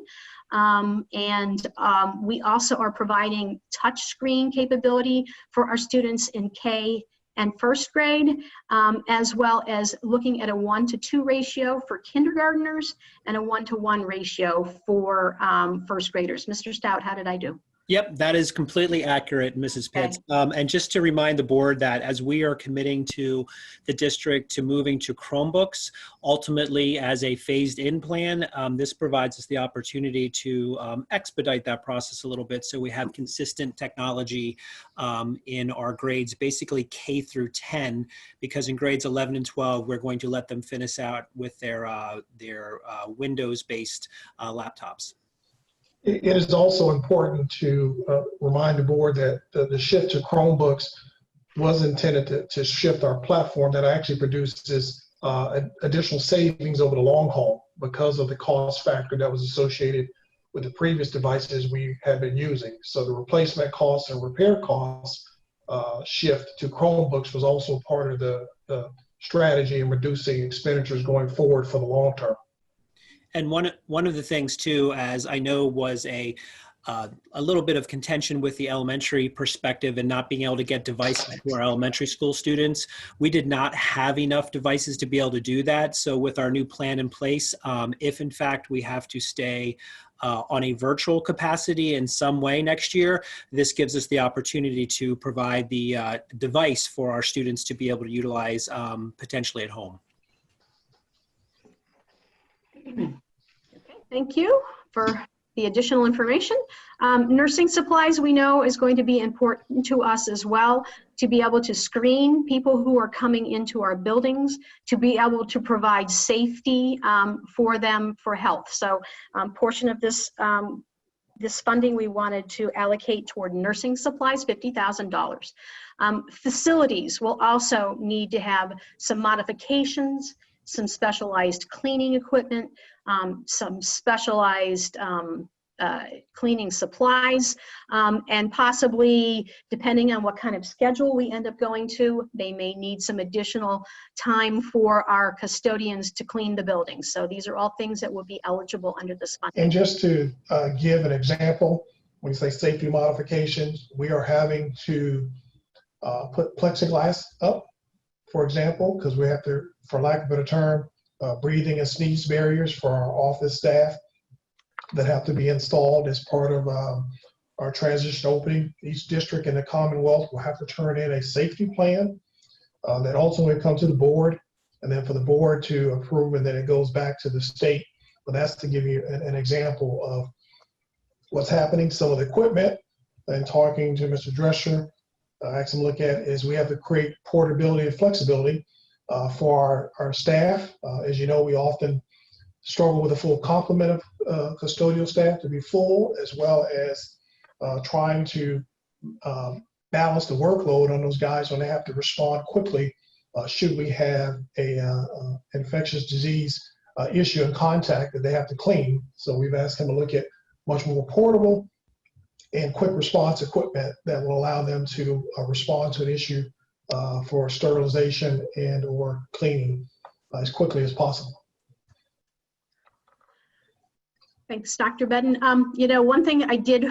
We also are providing touchscreen capability for our students in K and first grade, as well as looking at a 1-to-2 ratio for kindergartners and a 1-to-1 ratio for first graders. Mr. Stout, how did I do? Yep, that is completely accurate, Mrs. Pitts. Okay. And just to remind the board that as we are committing to the district to moving to Chromebooks, ultimately as a phased-in plan, this provides us the opportunity to expedite that process a little bit, so we have consistent technology in our grades, basically K through 10, because in grades 11 and 12, we're going to let them finish out with their Windows-based laptops. It is also important to remind the board that the shift to Chromebooks was intended to shift our platform that actually produces additional savings over the long haul because of the cost factor that was associated with the previous devices we had been using. So the replacement costs and repair costs shift to Chromebooks was also part of the strategy in reducing expenditures going forward for the long term. And one of the things too, as I know was a little bit of contention with the elementary perspective and not being able to get devices to our elementary school students, we did not have enough devices to be able to do that. So with our new plan in place, if in fact we have to stay on a virtual capacity in some way next year, this gives us the opportunity to provide the device for our students to be able to utilize potentially at home. Okay, thank you for the additional information. Nursing supplies, we know, is going to be important to us as well, to be able to screen people who are coming into our buildings, to be able to provide safety for them for health. So portion of this this funding we wanted to allocate toward nursing supplies, $50,000. Facilities will also need to have some modifications, some specialized cleaning equipment, some specialized cleaning supplies, and possibly, depending on what kind of schedule we end up going to, they may need some additional time for our custodians to clean the building. So these are all things that will be eligible under this funding. And just to give an example, when you say safety modifications, we are having to put plexiglass up, for example, because we have to, for lack of a better term, breathing and sneeze barriers for our office staff that have to be installed as part of our transition opening. Each district in the Commonwealth will have to turn in a safety plan that ultimately comes to the board, and then for the board to approve, and then it goes back to the state. But that's to give you an example of what's happening. Some of the equipment, and talking to Mr. Drescher, I asked him to look at is we have to create portability and flexibility for our staff. As you know, we often struggle with a full complement of custodial staff to be full, as well as trying to balance the workload on those guys when they have to respond quickly should we have a infectious disease issue in contact that they have to clean. So we've asked him to look at much more portable and quick response equipment that will allow them to respond to an issue for sterilization and or cleaning as quickly as possible. Thanks, Dr. Bedden. You know, one thing I did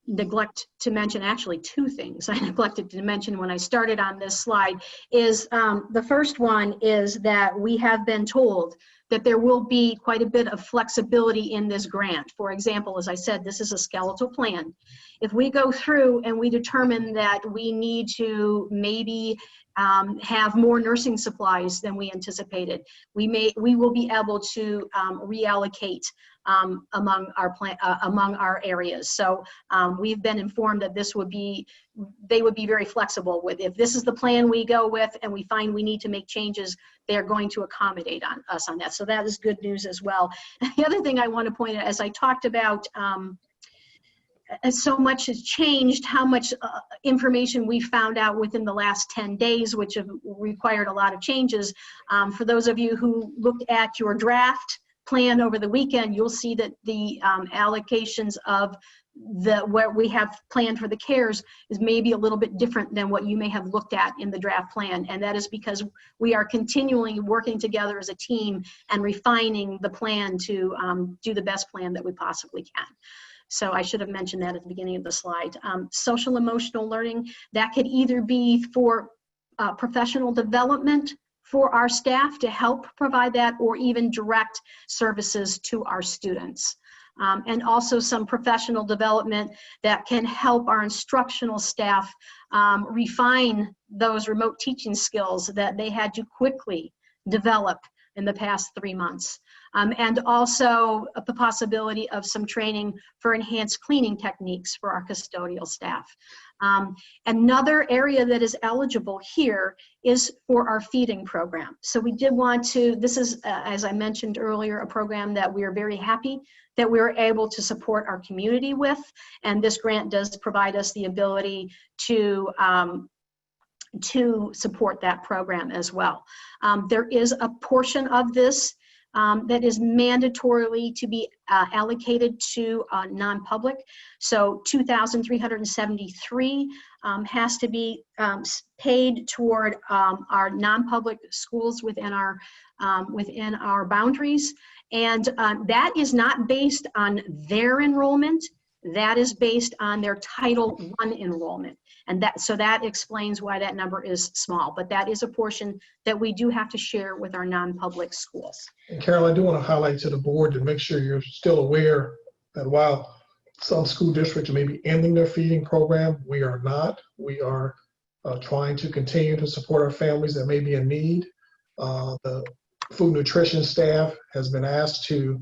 neglect to mention, actually two things I neglected to mention when I started on this slide, is the first one is that we have been told that there will be quite a bit of flexibility in this grant. For example, as I said, this is a skeletal plan. If we go through and we determine that we need to maybe have more nursing supplies than we anticipated, we will be able to reallocate among our areas. So we've been informed that they would be very flexible with, if this is the plan we go with and we find we need to make changes, they're going to accommodate us on that. So that is good news as well. The other thing I want to point out, as I talked about, as so much has changed, how much information we found out within the last 10 days, which have required a lot of changes. For those of you who looked at your draft plan over the weekend, you'll see that the allocations of what we have planned for the CARES is maybe a little bit different than what you may have looked at in the draft plan. And that is because we are continually working together as a team and refining the plan to do the best plan that we possibly can. So I should have mentioned that at the beginning of the slide. Social emotional learning, that could either be for professional development for our staff to help provide that, or even direct services to our students. And also some professional development that can help our instructional staff refine those remote teaching skills that they had to quickly develop in the past 3 months. And also the possibility of some training for enhanced cleaning techniques for our custodial staff. Another area that is eligible here is for our feeding program. So we did want to, this is, as I mentioned earlier, a program that we are very happy that we were able to support our community with. And this grant does provide us the ability to support that program as well. There is a portion of this that is mandatorily to be allocated to non-public. So 2,373 has to be paid toward our non-public schools within our boundaries. And that is not based on their enrollment. That is based on their Title I enrollment. And so that explains why that number is small, but that is a portion that we do have to share with our non-public schools. And Carol, I do want to highlight to the board to make sure you're still aware that while some school districts may be ending their feeding program, we are not. We are trying to continue to support our families that may be in need. The food nutrition staff has been asked to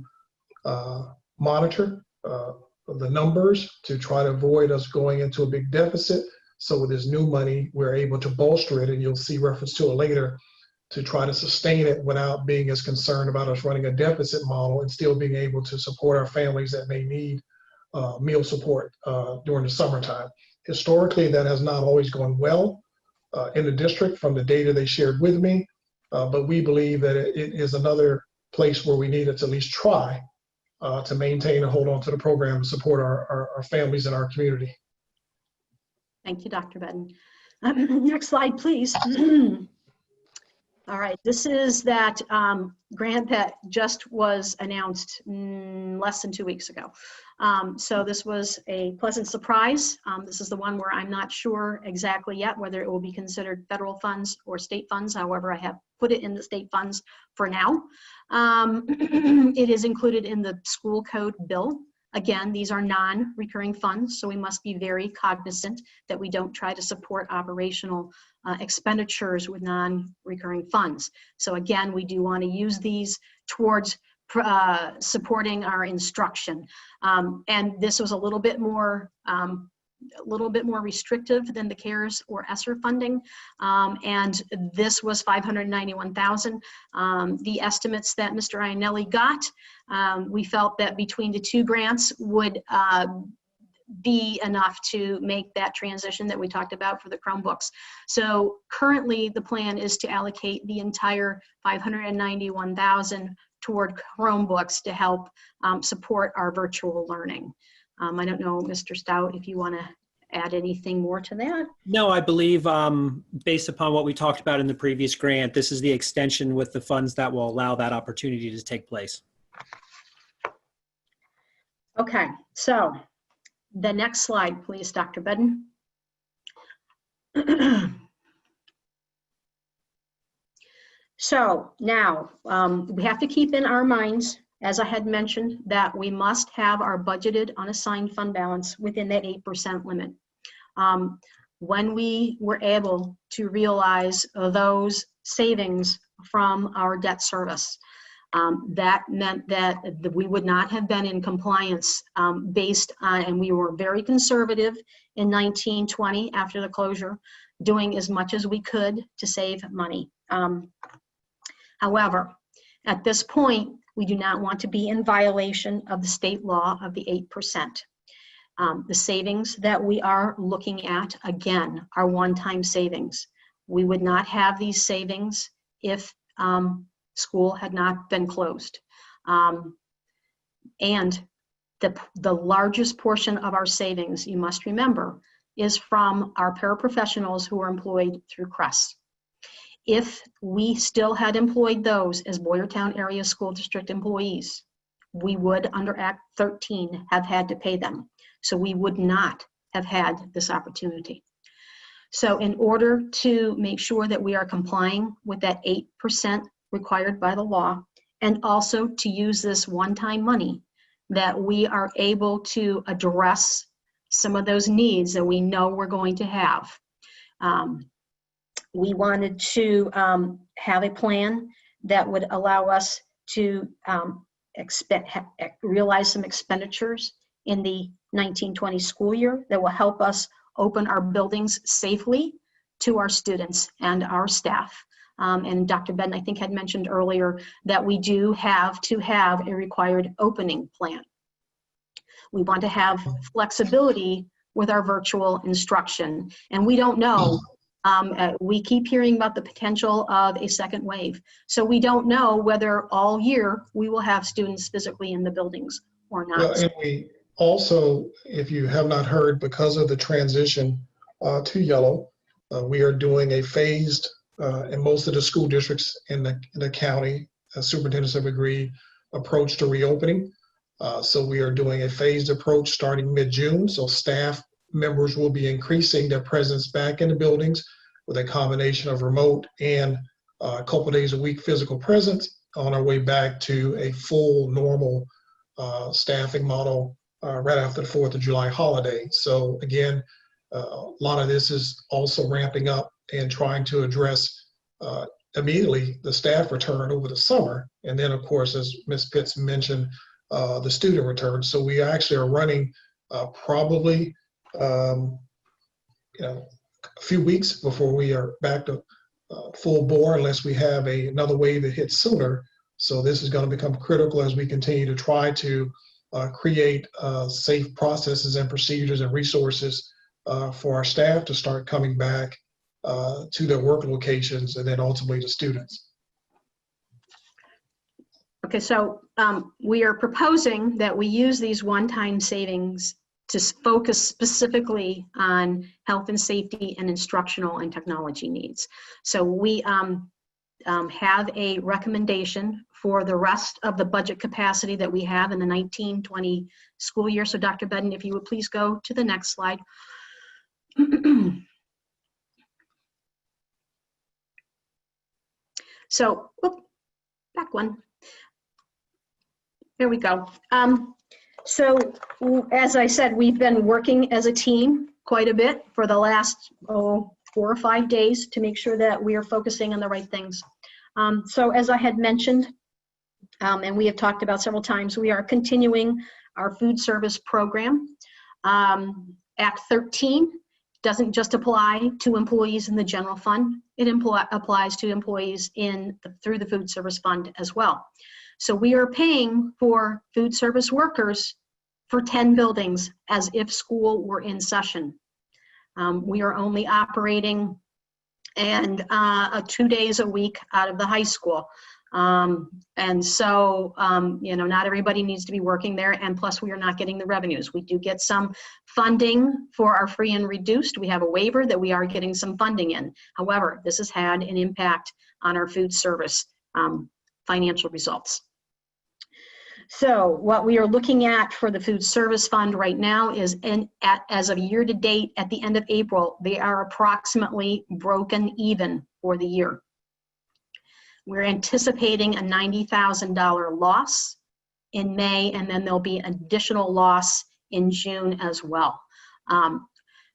monitor the numbers to try to avoid us going into a big deficit. So with this new money, we're able to bolster it, and you'll see reference to it later, to try to sustain it without being as concerned about us running a deficit model and still being able to support our families that may need meal support during the summertime. Historically, that has not always gone well in the district from the data they shared with me, but we believe that it is another place where we needed to at least try to maintain and hold on to the program and support our families and our community. Thank you, Dr. Bedden. Next slide, please. All right, this is that grant that just was announced less than 2 weeks ago. So this was a pleasant surprise. This is the one where I'm not sure exactly yet whether it will be considered federal funds or state funds. However, I have put it in the state funds for now. It is included in the school code bill. Again, these are non-recurring funds, so we must be very cognizant that we don't try to support operational expenditures with non-recurring funds. So again, we do want to use these towards supporting our instruction. And this was a little bit more restrictive than the CARES or ESSER funding. And this was $591,000. The estimates that Mr. Iannelli got, we felt that between the two grants would be enough to make that transition that we talked about for the Chromebooks. So currently the plan is to allocate the entire $591,000 toward Chromebooks to help support our virtual learning. I don't know, Mr. Stout, if you want to add anything more to that? No, I believe based upon what we talked about in the previous grant, this is the extension with the funds that will allow that opportunity to take place. Okay, so the next slide, please, Dr. Bedden. So now we have to keep in our minds, as I had mentioned, that we must have our budgeted unassigned fund balance within that 8% limit. When we were able to realize those savings from our debt service, that meant that we would not have been in compliance based on, and we were very conservative in 1920 after the closure, doing as much as we could to save money. However, at this point, we do not want to be in violation of the state law of the 8%. The savings that we are looking at, again, are one-time savings. We would not have these savings if school had not been closed. And the largest portion of our savings, you must remember, is from our paraprofessionals who are employed through CRESS. If we still had employed those as Boyertown Area School District employees, we would, under Act 13, have had to pay them. So we would not have had this opportunity. So in order to make sure that we are complying with that 8% required by the law, and also to use this one-time money, that we are able to address some of those needs that we know we're going to have. We wanted to have a plan that would allow us to realize some expenditures in the 1920 school year that will help us open our buildings safely to our students and our staff. And Dr. Bedden, I think, had mentioned earlier that we do have to have a required opening plan. We want to have flexibility with our virtual instruction, and we don't know. We keep hearing about the potential of a second wave. So we don't know whether all year we will have students physically in the buildings or not. Well, and we also, if you have not heard, because of the transition to yellow, we are doing a phased, in most of the school districts in the county, superintendents have agreed, approach to reopening. So we are doing a phased approach starting mid-June. So staff members will be increasing their presence back in the buildings with a combination of remote and a couple days a week physical presence on our way back to a full normal staffing model right after the 4th of July holiday. So again, a lot of this is also ramping up and trying to address immediately the staff return over the summer. And then, of course, as Ms. Pitts mentioned, the student return. So we actually are running probably, a few weeks before we are back to full bore, unless we have another wave that hits sooner. So this is going to become critical as we continue to try to create safe processes and procedures and resources for our staff to start coming back to their work locations and then ultimately to students. Okay, so we are proposing that we use these one-time savings to focus specifically on health and safety and instructional and technology needs. So we have a recommendation for the rest of the budget capacity that we have in the 19-20 school year. So Dr. Bedden, if you would please go to the next slide. So, back one. There we go. So as I said, we've been working as a team quite a bit for the last 4 or 5 days to make sure that we are focusing on the right things. So as I had mentioned, and we have talked about several times, we are continuing our food service program. Act 13 doesn't just apply to employees in the general fund. It applies to employees through the food service fund as well. So we are paying for food service workers for 10 buildings as if school were in session. We are only operating 2 days a week out of the high school. And so, not everybody needs to be working there, and plus we are not getting the revenues. We do get some funding for our free and reduced. We have a waiver that we are getting some funding in. However, this has had an impact on our food service financial results. So what we are looking at for the food service fund right now is as of year to date, at the end of April, they are approximately broken even for the year. We're anticipating a $90,000 loss in May, and then there'll be additional loss in June as well.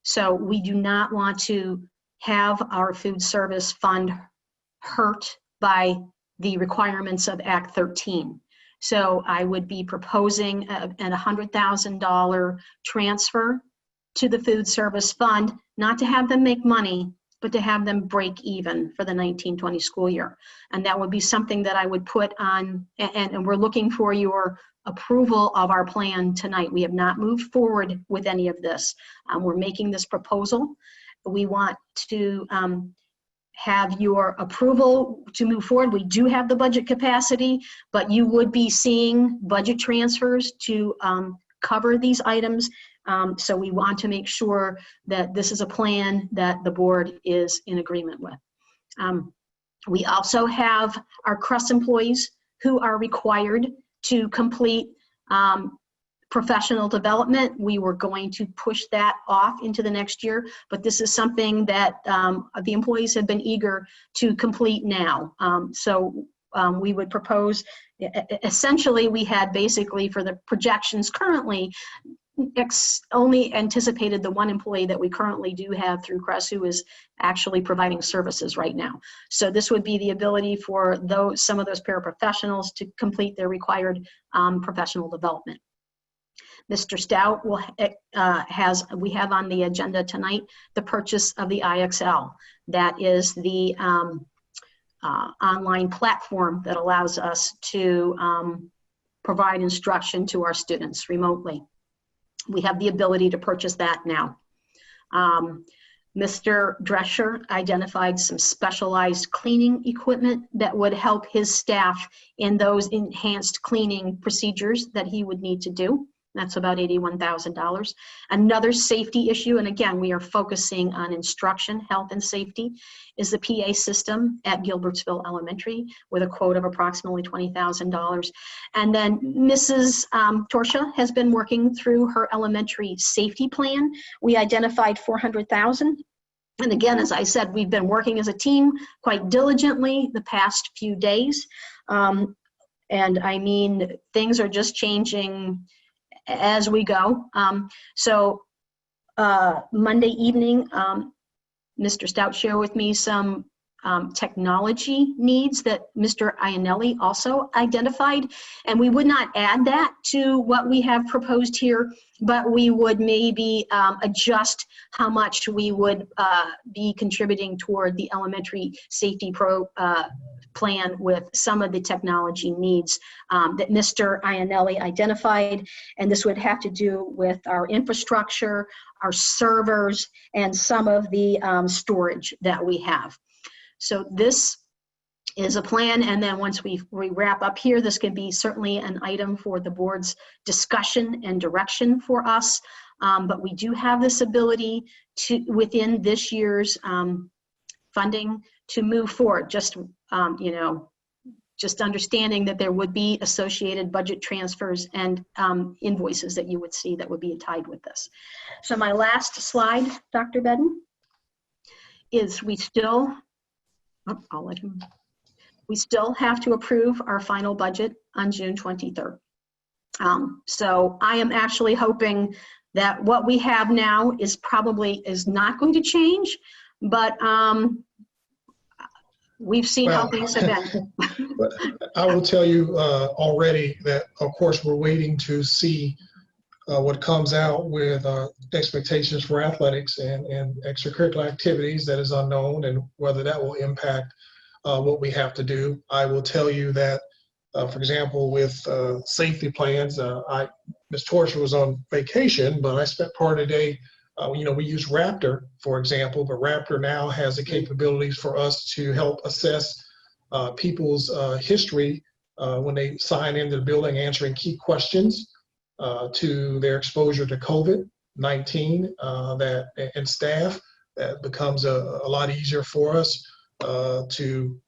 So we do not want to have our food service fund hurt by the requirements of Act 13. So I would be proposing a $100,000 transfer to the food service fund, not to have them make money, but to have them break even for the 19-20 school year. And that would be something that I would put on, and we're looking for your approval of our plan tonight. We have not moved forward with any of this. We're making this proposal. We want to have your approval to move forward. We do have the budget capacity, but you would be seeing budget transfers to cover these items. So we want to make sure that this is a plan that the board is in agreement with. We also have our CRUS employees who are required to complete professional development. We were going to push that off into the next year, but this is something that the employees have been eager to complete now. So we would propose, essentially we had basically for the projections currently, only anticipated the one employee that we currently do have through CRUS who is actually providing services right now. So this would be the ability for some of those paraprofessionals to complete their required professional development. Mr. Stout we have on the agenda tonight the purchase of the IXL. That is the online platform that allows us to provide instruction to our students remotely. We have the ability to purchase that now. Mr. Drescher identified some specialized cleaning equipment that would help his staff in those enhanced cleaning procedures that he would need to do. That's about $81,000. Another safety issue, and again, we are focusing on instruction, health and safety, is the PA system at Gilbertsville Elementary with a quote of approximately $20,000. And then Mrs. Torsha has been working through her elementary safety plan. We identified $400,000. And again, as I said, we've been working as a team quite diligently the past few days. And I mean, things are just changing as we go. So Monday evening, Mr. Stout shared with me some technology needs that Mr. Iannelli also identified, and we would not add that to what we have proposed here, but we would maybe adjust how much we would be contributing toward the elementary safety plan with some of the technology needs that Mr. Iannelli identified. And this would have to do with our infrastructure, our servers, and some of the storage that we have. So this is a plan, and then once we wrap up here, this can be certainly an item for the board's discussion and direction for us. But we do have this ability to, within this year's funding, to move forward. Just just understanding that there would be associated budget transfers and invoices that you would see that would be tied with this. So my last slide, Dr. Bedden, is we still have to approve our final budget on June 23rd. So I am actually hoping that what we have now is not going to change, but we've seen how things have been. But I will tell you already that, of course, we're waiting to see what comes out with expectations for athletics and extracurricular activities. That is unknown, and whether that will impact what we have to do. I will tell you that, for example, with safety plans, Ms. Torcher was on vacation, but I spent part of the day, we use Raptor, for example, but Raptor now has the capabilities for us to help assess people's history when they sign into the building, answering key questions to their exposure to COVID-19 and staff. That becomes a lot easier for us to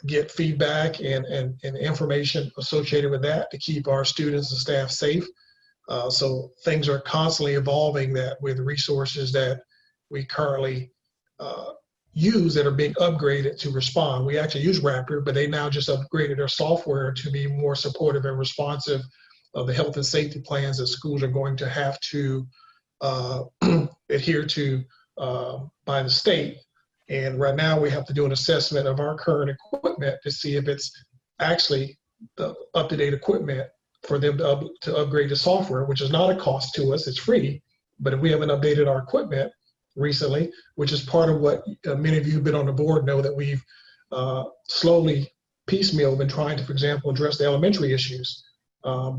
get feedback and information associated with that to keep our students and staff safe. So things are constantly evolving that with resources that we currently use that are being upgraded to respond. We actually use Raptor, but they now just upgraded their software to be more supportive and responsive of the health and safety plans that schools are going to have to adhere to by the state. And right now we have to do an assessment of our current equipment to see if it's actually the up-to-date equipment for them to upgrade the software, which is not a cost to us, it's free. But if we haven't updated our equipment recently, which is part of what many of you who've been on the board know, that we've slowly piecemeal been trying to, for example, address the elementary issues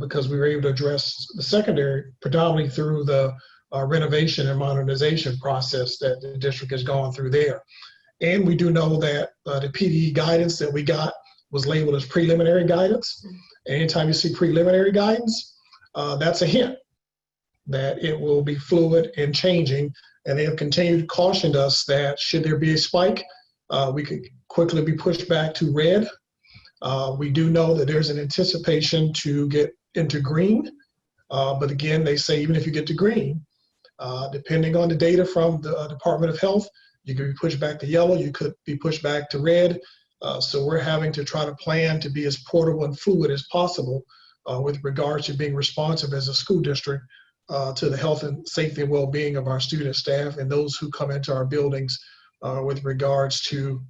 because we were able to address the secondary predominantly through the renovation and modernization process that the district has gone through there. And we do know that the PDE guidance that we got was labeled as preliminary guidance. And anytime you see preliminary guidance, that's a hint that it will be fluid and changing. And they have continued cautioned us that should there be a spike, we could quickly be pushed back to red. We do know that there's an anticipation to get into green. But again, they say even if you get to green, depending on the data from the Department of Health, you could be pushed back to yellow, you could be pushed back to red. So we're having to try to plan to be as portable and fluid as possible with regards to being responsive as a school district to the health and safety and well-being of our student staff and those who come into our buildings with regards to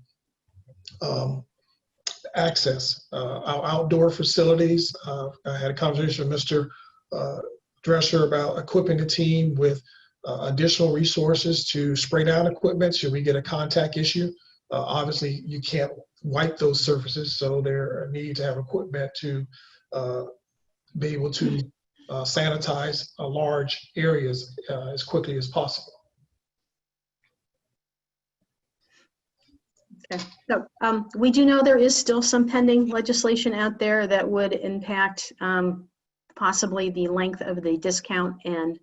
access. Our outdoor facilities, I had a conversation with Mr. Drescher about equipping the team with additional resources to spray down equipment should we get a contact issue. Obviously, you can't wipe those surfaces, so there need to have equipment to be able to sanitize large areas as quickly as possible. Okay. So we do know there is still some pending legislation out there that would impact possibly the length of the discount and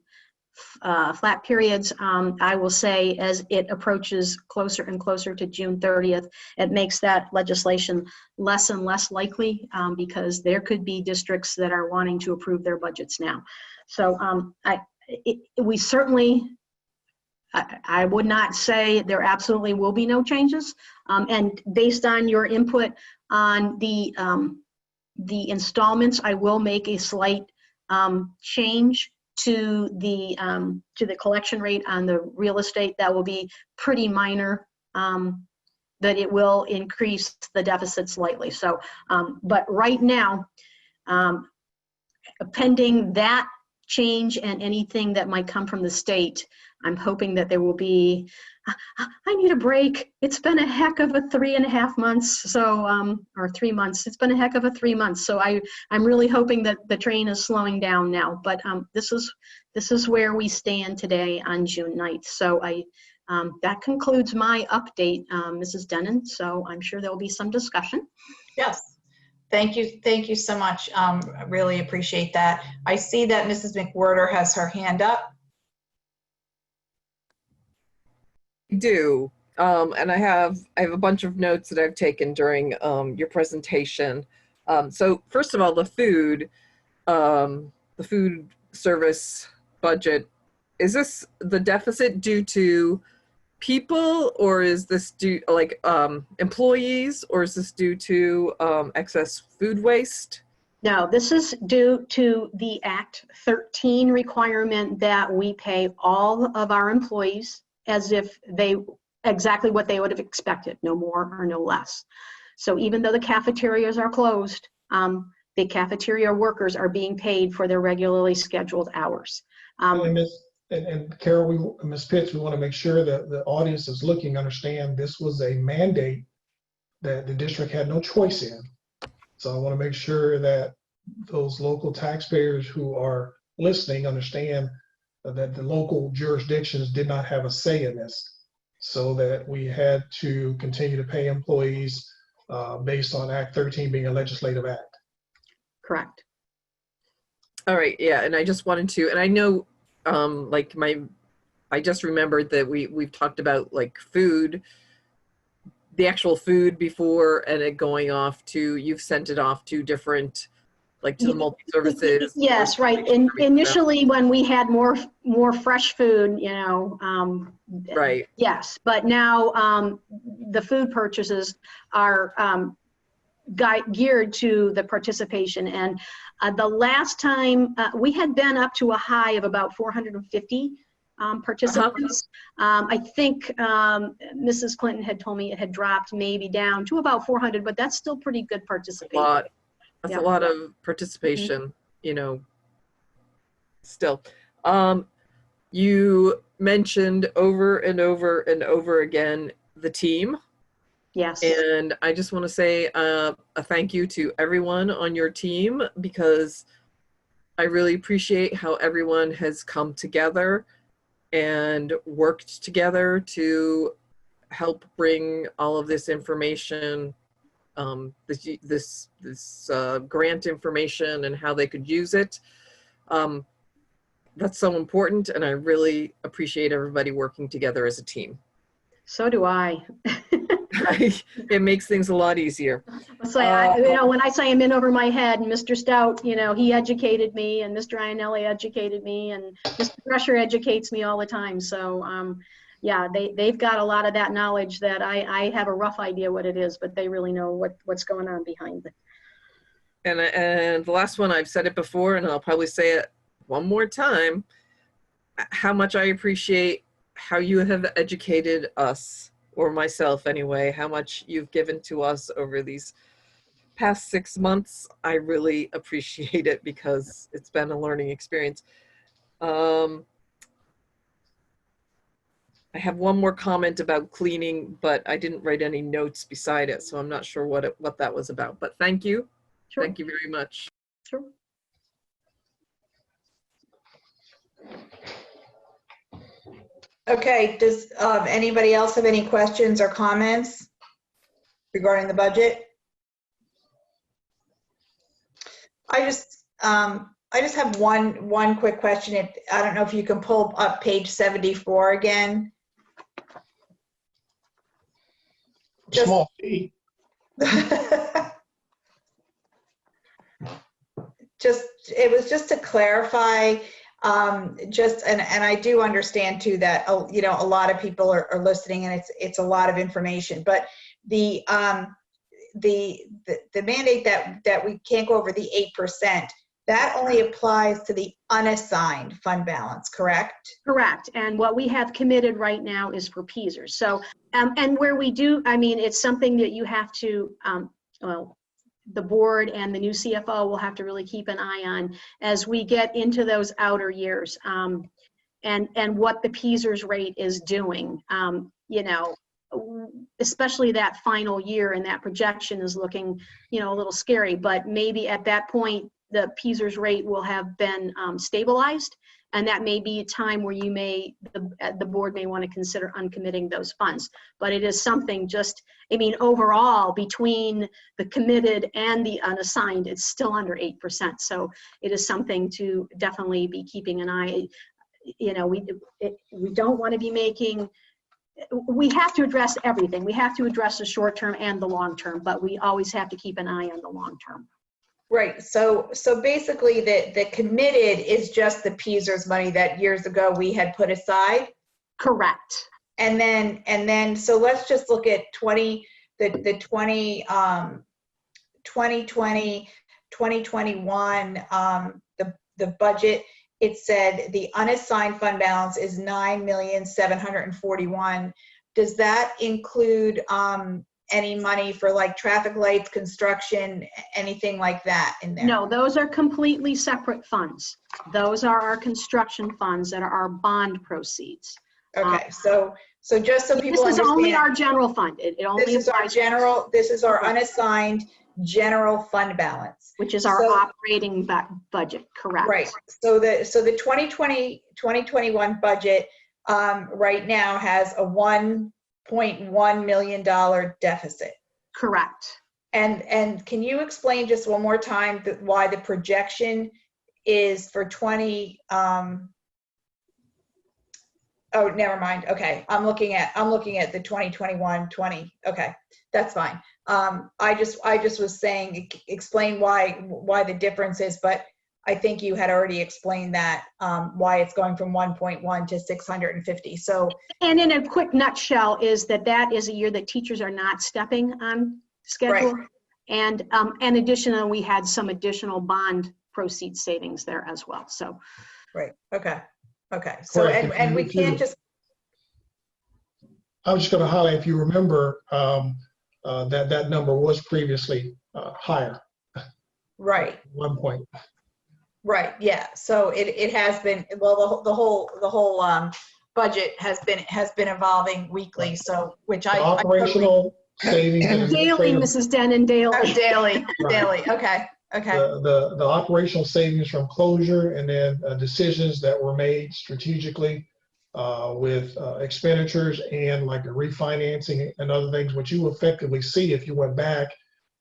flat periods. I will say as it approaches closer and closer to June 30th, it makes that legislation less and less likely because there could be districts that are wanting to approve their budgets now. So we certainly, I would not say there absolutely will be no changes. And based on your input on the installments, I will make a slight change to the collection rate on the real estate, that will be pretty minor. That it will increase the deficit slightly. So, but right now, pending that change and anything that might come from the state, I'm hoping that there will be, I need a break. It's been a heck of a 3.5 months. So, or 3 months. It's been a heck of a 3 months. So I'm really hoping that the train is slowing down now. But this is where we stand today on June 9th. So that concludes my update, Mrs. Denon. So I'm sure there will be some discussion. Yes. Thank you so much. I really appreciate that. I see that Mrs. McWhorter has her hand up. I do. And I have a bunch of notes that I've taken during your presentation. So first of all, the food service budget, is this the deficit due to people, or is this due like employees, or is this due to excess food waste? No, this is due to the Act 13 requirement that we pay all of our employees as if they exactly what they would have expected, no more or no less. So even though the cafeterias are closed, the cafeteria workers are being paid for their regularly scheduled hours. And Carol, Ms. Pitts, we want to make sure that the audience is looking, understand this was a mandate that the district had no choice in. So I want to make sure that those local taxpayers who are listening understand that the local jurisdictions did not have a say in this, so that we had to continue to pay employees based on Act 13 being a legislative act. Correct. All right, yeah, and I just wanted to, and I know I just remembered that we've talked about like food, the actual food before, and it going off to, you've sent it off to different, like to the multi-services. Yes, right. Initially, when we had more fresh food, you know. Right. Yes, but now the food purchases are geared to the participation. And the last time we had been up to a high of about 450 participants. I think Mrs. Clinton had told me it had dropped maybe down to about 400, but that's still pretty good participation. That's a lot of participation, you know, still. You mentioned over and over and over again the team. Yes. And I just want to say a thank you to everyone on your team, because I really appreciate how everyone has come together and worked together to help bring all of this information, this grant information and how they could use it. That's so important, and I really appreciate everybody working together as a team. So do I. It makes things a lot easier. So you know, when I say I'm in over my head, and Mr. Stout, you know, he educated me, and Mr. Ionelli educated me, and Mr. Drescher educates me all the time. So yeah, they've got a lot of that knowledge that I have a rough idea what it is, but they really know what's going on behind it. And the last one, I've said it before, and I'll probably say it one more time, how much I appreciate how you have educated us, or myself anyway, how much you've given to us over these past 6 months. I really appreciate it, because it's been a learning experience. I have one more comment about cleaning, but I didn't write any notes beside it, so I'm not sure what that was about. But thank you. Sure. Thank you very much. Sure. Okay, does anybody else have any questions or comments regarding the budget? I just have one quick question. I don't know if you can pull up page 74 again. Small P. It was just to clarify, and I do understand too that, you know, a lot of people are listening, and it's a lot of information, but the mandate that we can't go over the 8%, That only applies to the unassigned fund balance, correct? Correct. And what we have committed right now is for PESers. So, and where we do, I mean, it's something that you have to, well, the board and the new CFO will have to really keep an eye on as we get into those outer years, and what the PESers rate is doing. You know, especially that final year, and that projection is looking, you know, a little scary, but maybe at that point, the PESers rate will have been stabilized, and that may be a time where you may, the board may want to consider uncommitting those funds. But it is something just, I mean, overall, between the committed and the unassigned, it's still under 8%. So it is something to definitely be keeping an eye. You know, we don't want to be making, we have to address everything. We have to address the short term and the long term, but we always have to keep an eye on the long term. Right. So basically the committed is just the PESers money that years ago we had put aside. Correct. And then so let's just look at 2020, 2021, the budget. It said the unassigned fund balance is 9,741,000. Does that include any money for like traffic lights, construction, anything like that in there? No, those are completely separate funds. Those are our construction funds that are our bond proceeds. Okay, so just so people understand. This is only our general fund. It only This is our general, this is our unassigned general fund balance. Which is our operating budget, correct? Right, so the 2020-2021 budget right now has a $1.1 million deficit. Correct. And can you explain just one more time why the projection is for 20, oh, never mind. Okay, I'm looking at the 2021-20. Okay, that's fine. I just was saying, explain why the difference is, but I think you had already explained that, why it's going from 1.1 to 650. So, and in a quick nutshell is that is a year that teachers are not stepping on schedule. Right. And additionally, we had some additional bond proceeds savings there as well. So, right. Okay. Okay. So, and we can't just. I was just going to highlight, if you remember, that number was previously higher. Right. 1 point. Right. Yeah. So it has been, well, the whole budget has been evolving weekly. So operational savings daily, Mrs. Denon, daily. Oh, daily. Right. Daily. Okay. Okay. The operational savings from closure, and then decisions that were made strategically with expenditures and like the refinancing and other things, which you effectively see if you went back,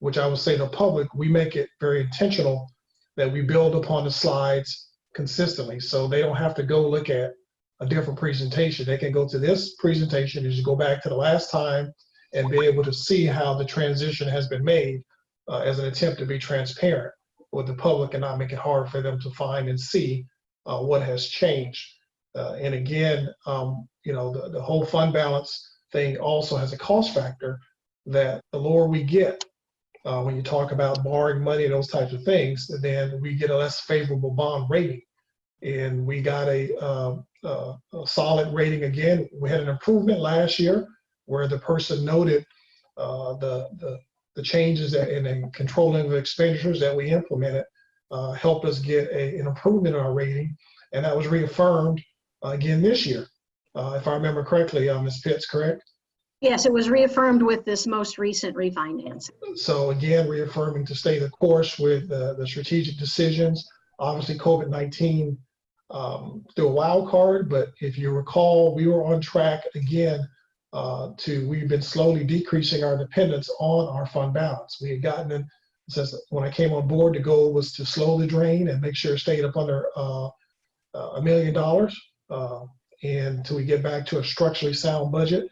which I would say to the public, we make it very intentional that we build upon the slides consistently. So they don't have to go look at a different presentation. They can go to this presentation and just go back to the last time and be able to see how the transition has been made as an attempt to be transparent with the public and not make it hard for them to find and see what has changed. And again, you know, the whole fund balance thing also has a cost factor that the lower we get, when you talk about borrowing money and those types of things, then we get a less favorable bond rating. And we got a solid rating again. We had an improvement last year where the person noted the changes in controlling the expenditures that we implemented helped us get an improvement in our rating. And that was reaffirmed again this year. If I remember correctly, Ms. Pitts, correct? Yes, it was reaffirmed with this most recent refinance. So again, reaffirming to stay the course with the strategic decisions. Obviously, COVID-19 threw a wild card, but if you recall, we were on track again we've been slowly decreasing our dependence on our fund balance. We had gotten in, since when I came on board, the goal was to slow the drain and make sure it stayed up under $1 million and until we get back to a structurally sound budget.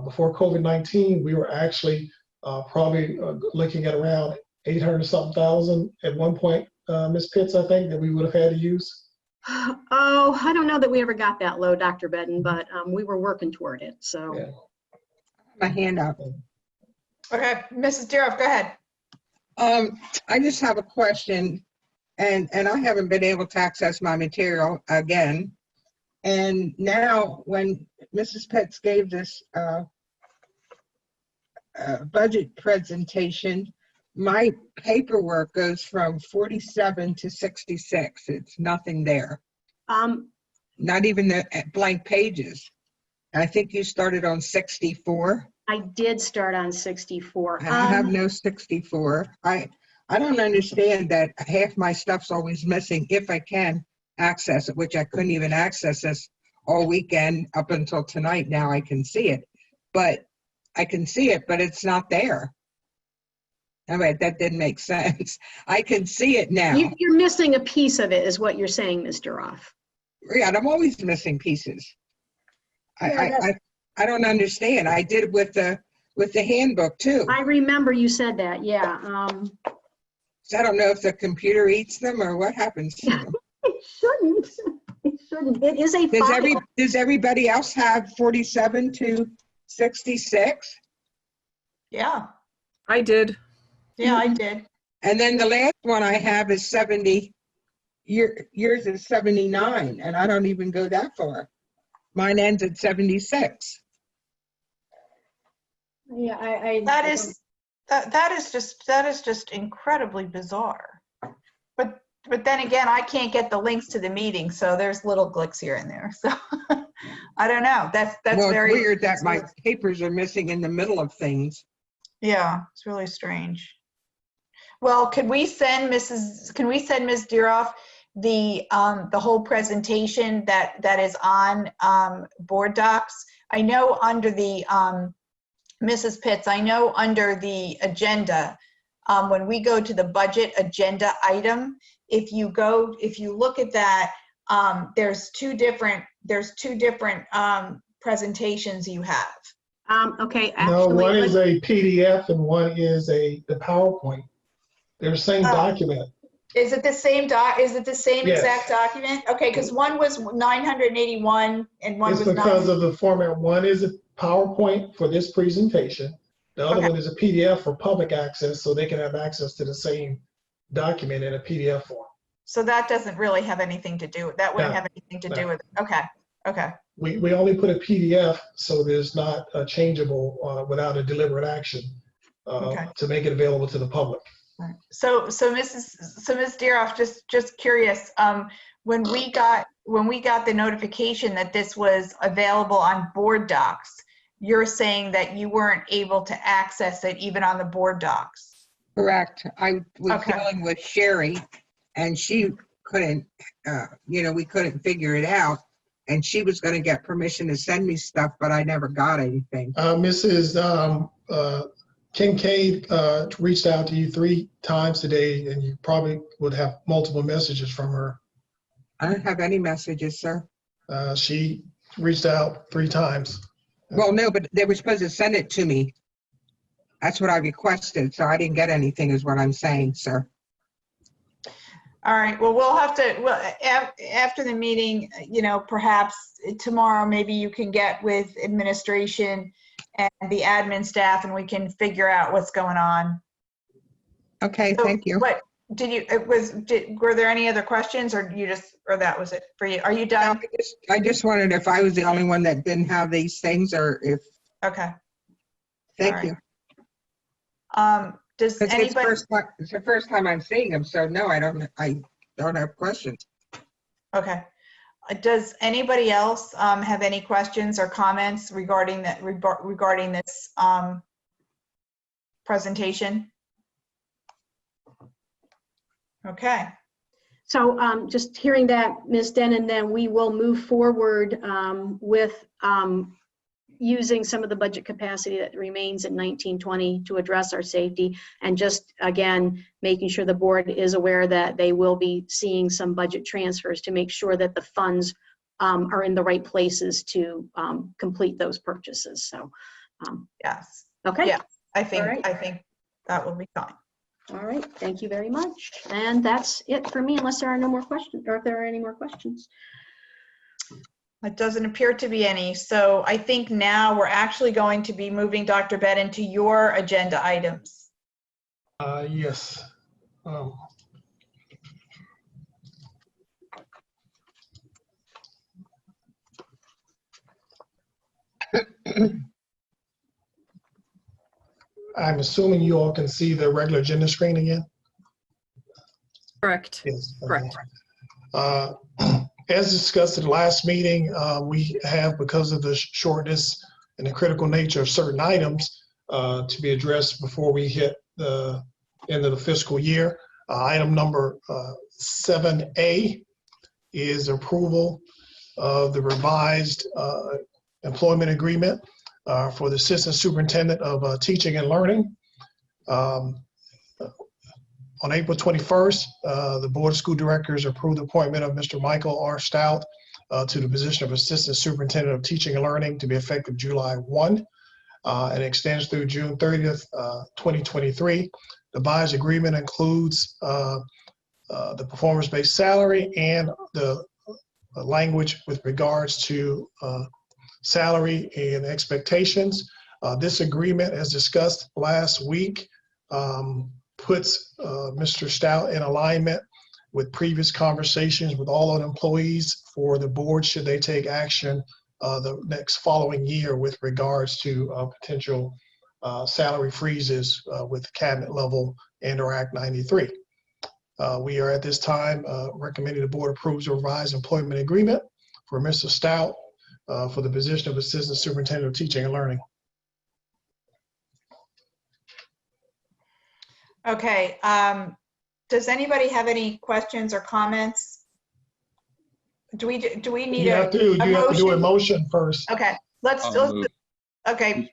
Before COVID-19, we were actually probably looking at around 800-something thousand at one point, Ms. Pitts, I think, that we would have had to use. Oh, I don't know that we ever got that low, Dr. Bedden, but we were working toward it. So, yeah. My hand up. Okay, Mrs. Diroff, go ahead. I just have a question. and I haven't been able to access my material again. And now when Mrs. Pitts gave this budget presentation, my paperwork goes from 47 to 66. It's nothing there. Not even the blank pages. I think you started on 64. I did start on 64. And I have no 64. I don't understand that half my stuff's always missing if I can access it, which I couldn't even access this all weekend up until tonight. Now I can see it, but I can see it, but it's not there. I mean, that didn't make sense. I can see it now. You're missing a piece of it is what you're saying, Mr. Roth. Yeah, I'm always missing pieces. I don't understand. I did it with the handbook too. I remember you said that, yeah. So I don't know if the computer eats them or what happens to them. It shouldn't. It shouldn't. It is a file. Does everybody else have 47 to 66? Yeah, I did. yeah, I did. And then the last one I have is 70. Yours is 79, and I don't even go that far. Mine ends at 76. Yeah, That is just incredibly bizarre. But then again, I can't get the links to the meeting, so there's little glitches here and there. So I don't know. That's Well, very it's weird that my papers are missing in the middle of things. Yeah, it's really strange. Well, could we send Ms. Deeroff the whole presentation that is on board docs? I know under the Mrs. Pitts, I know under the agenda, when we go to the budget agenda item, if you look at that, there's two different presentations you have. okay, No, actually. one is a PDF and one is the PowerPoint. They're the same document. Is it the same Yes. exact document? Okay, because one was 981 and one It's was because of the format. One is a PowerPoint for this presentation. The other Okay. one is a PDF for public access, so they can have access to the same document in a PDF form. So that doesn't really have anything to do, that wouldn't No. have anything to No. do with it. Okay, okay. We only put a PDF so there's not changeable without a deliberate action Okay. to make it available to the public. So Ms. Deeroff, just curious, when we got the notification that this was available on board docs, you're saying that you weren't able to access it even on the board docs? Correct. I was Okay. dealing with Sherry, and she couldn't, we couldn't figure it out. And she was going to get permission to send me stuff, but I never got anything. Mrs. Kincaid reached out to you 3 times today, and you probably would have multiple messages from her. I don't have any messages, sir. She reached out 3 times. Well, no, but they were supposed to send it to me. That's what I requested, so I didn't get anything is what I'm saying, sir. All right, well, we'll have to, after the meeting, perhaps tomorrow, maybe you can get with administration and the admin staff and we can figure out what's going on. Okay, So thank you. What, were there any other questions or that was it for you? Are you done? I just wondered if I was the only one that didn't have these things or if, Okay. thank All you. Does It's anybody, it's the first time I'm seeing them, so no, I don't have questions. okay. Does anybody else have any questions or comments regarding this presentation? Okay. So just hearing that, Ms. Denon, then we will move forward with using some of the budget capacity that remains in 1920 to address our safety, and just, again, making sure the board is aware that they will be seeing some budget transfers to make sure that the funds are in the right places to complete those purchases. So, Yes. okay. Yeah, I think that will be fine. All right, thank you very much. And that's it for me, unless there are no more questions, or if there are any more questions. It doesn't appear to be any. So I think now we're actually going to be moving Dr. Bedden to your agenda items. Yes. I'm assuming you all can see the regular agenda screen again? Correct. Yes. Correct. As discussed at the last meeting, we have, because of the shortness and the critical nature of certain items to be addressed before we hit the end of the fiscal year. Item number 7A is approval of the revised employment agreement for the Assistant Superintendent of Teaching and Learning. On April 21st, the Board of School Directors approved the appointment of Mr. Michael R. Stout to the position of Assistant Superintendent of Teaching and Learning to be effective July 1 and extends through June 30th, 2023. The revised agreement includes the performance-based salary and the language with regards to salary and expectations. This agreement, as discussed last week, puts Mr. Stout in alignment with previous conversations with all of the employees for the board should they take action the next following year with regards to potential salary freezes with cabinet level and or Act 93. We are at this time recommending the board approves a revised employment agreement for Mr. Stout for the position of Assistant Superintendent of Teaching and Learning. Okay, does anybody have any questions or comments? Do we need You have to do a motion? motion first. Okay, let's, okay,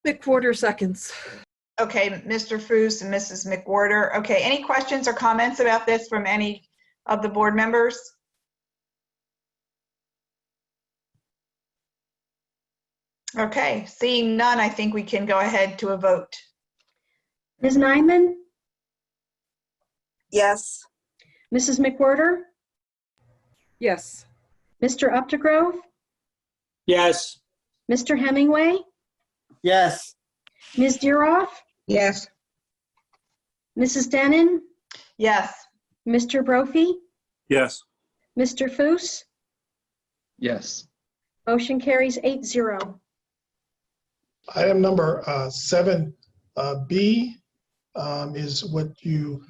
McWhorter seconds. okay, Mr. Foos and Mrs. McWhorter. Okay, any questions or comments about this from any of the board members? Okay, seeing none, I think we can go ahead to a vote. Ms. Nyman, Yes. Mrs. McWhorter, Yes. Mr. Updegrove, Yes. Mr. Hemingway, Yes. Ms. Deeroff, Yes. Mrs. Denon, Yes. Mr. Brophy, Yes. Mr. Foos. Yes. Motion carries 8-0. Item number 7B is what you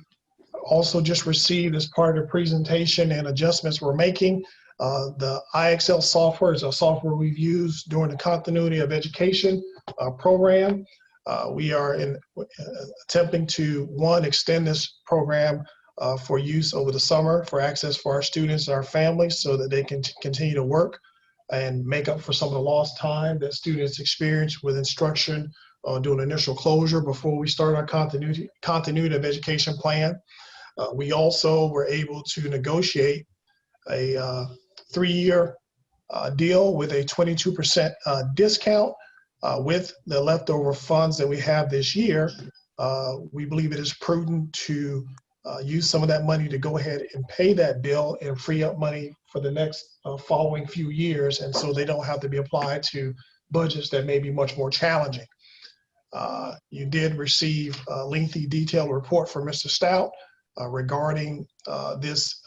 also just received as part of the presentation and adjustments we're making. The IXL software is a software we've used during the continuity of education program. We are attempting to, one, extend this program for use over the summer for access for our students and our families so that they can continue to work and make up for some of the lost time that students experience with instruction during initial closure before we start our continuity of education plan. We also were able to negotiate a 3-year deal with a 22% discount with the leftover funds that we have this year. We believe it is prudent to use some of that money to go ahead and pay that bill and free up money for the next following few years, and so they don't have to be applied to budgets that may be much more challenging. You did receive a lengthy detailed report from Mr. Stout regarding this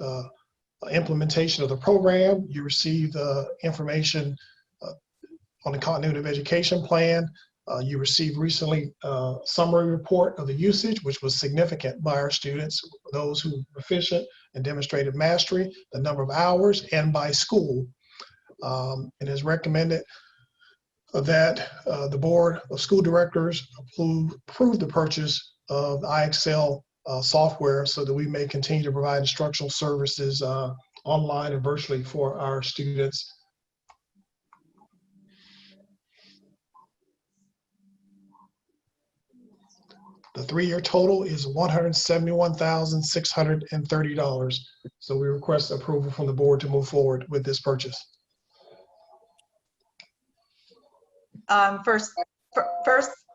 implementation of the program. You received information on the continuity of education plan. You received recently a summary report of the usage, which was significant by our students, those who were proficient and demonstrated mastery, the number of hours, and by school. It is recommended that the Board of School Directors approve the purchase of the IXL software so that we may continue to provide instructional services online and virtually for our students. The 3-year total is $171,630. So we request approval from the board to move forward with this purchase.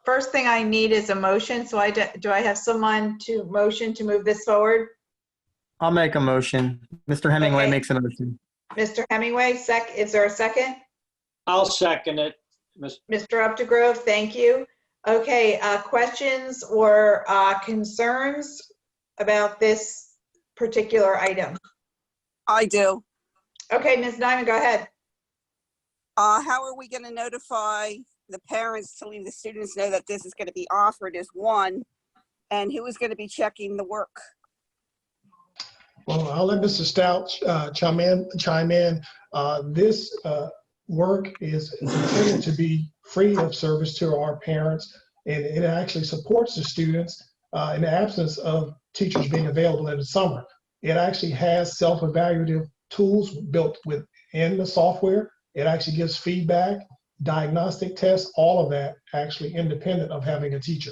First thing I need is a motion. So do I have someone to motion to move this forward? I'll make a motion. Mr. Hemingway Okay. makes a motion. Mr. Hemingway, is there a second? I'll second it. Mr. Updegrove, thank you. Okay, questions or concerns about this particular item? I do. Okay, Ms. Nyman, go ahead. How are we going to notify the parents to leave the students know that this is going to be offered is one, and who is going to be checking the work? Well, I'll let Mr. Stout chime in. This work is intended to be free of service to our parents, and it actually supports the students in the absence of teachers being available in the summer. It actually has self-evaluative tools built within the software. It actually gives feedback, diagnostic tests, all of that actually independent of having a teacher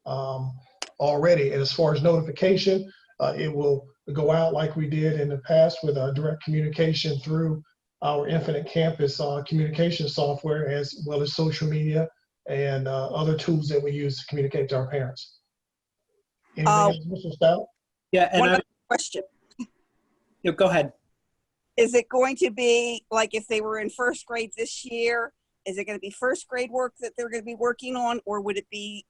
already. And as far as notification, it will go out like we did in the past with direct communication through our Infinite Campus communication software, as well as social media and other tools that we use to communicate to our parents. Anything else, Mr. Stout? Yeah, and One other question. Go ahead. Is it going to be like if they were in first grade this year, is it going to be first grade work that they're going to be working on, or would it be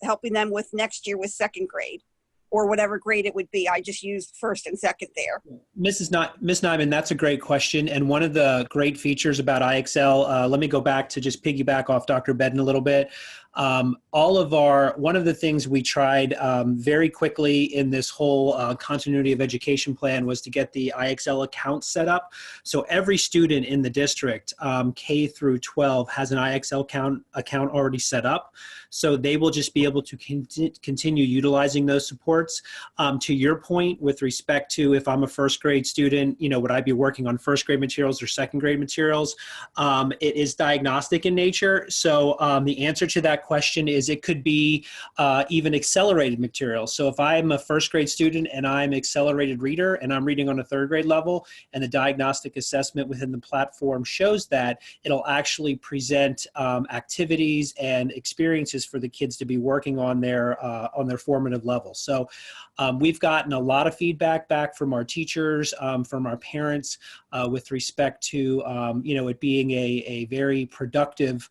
helping them with next year with second grade or whatever grade it would be? I just used first and second there. Miss Nyman, that's a great question. And one of the great features about IXL, let me go back to just piggyback off Dr. Bedden a little bit. One of the things we tried very quickly in this whole continuity of education plan was to get the IXL account set up. So every student in the district, K through 12, has an IXL account already set up. So they will just be able to continue utilizing those supports. To your point, with respect to if I'm a first grade student, would I be working on first grade materials or second grade materials? It is diagnostic in nature. So the answer to that question is it could be even accelerated material. So if I'm a first grade student and I'm accelerated reader and I'm reading on a third grade level and the diagnostic assessment within the platform shows that, it'll actually present activities and experiences for the kids to be working on their formative level. So we've gotten a lot of feedback back from our teachers, from our parents with respect to it being a very productive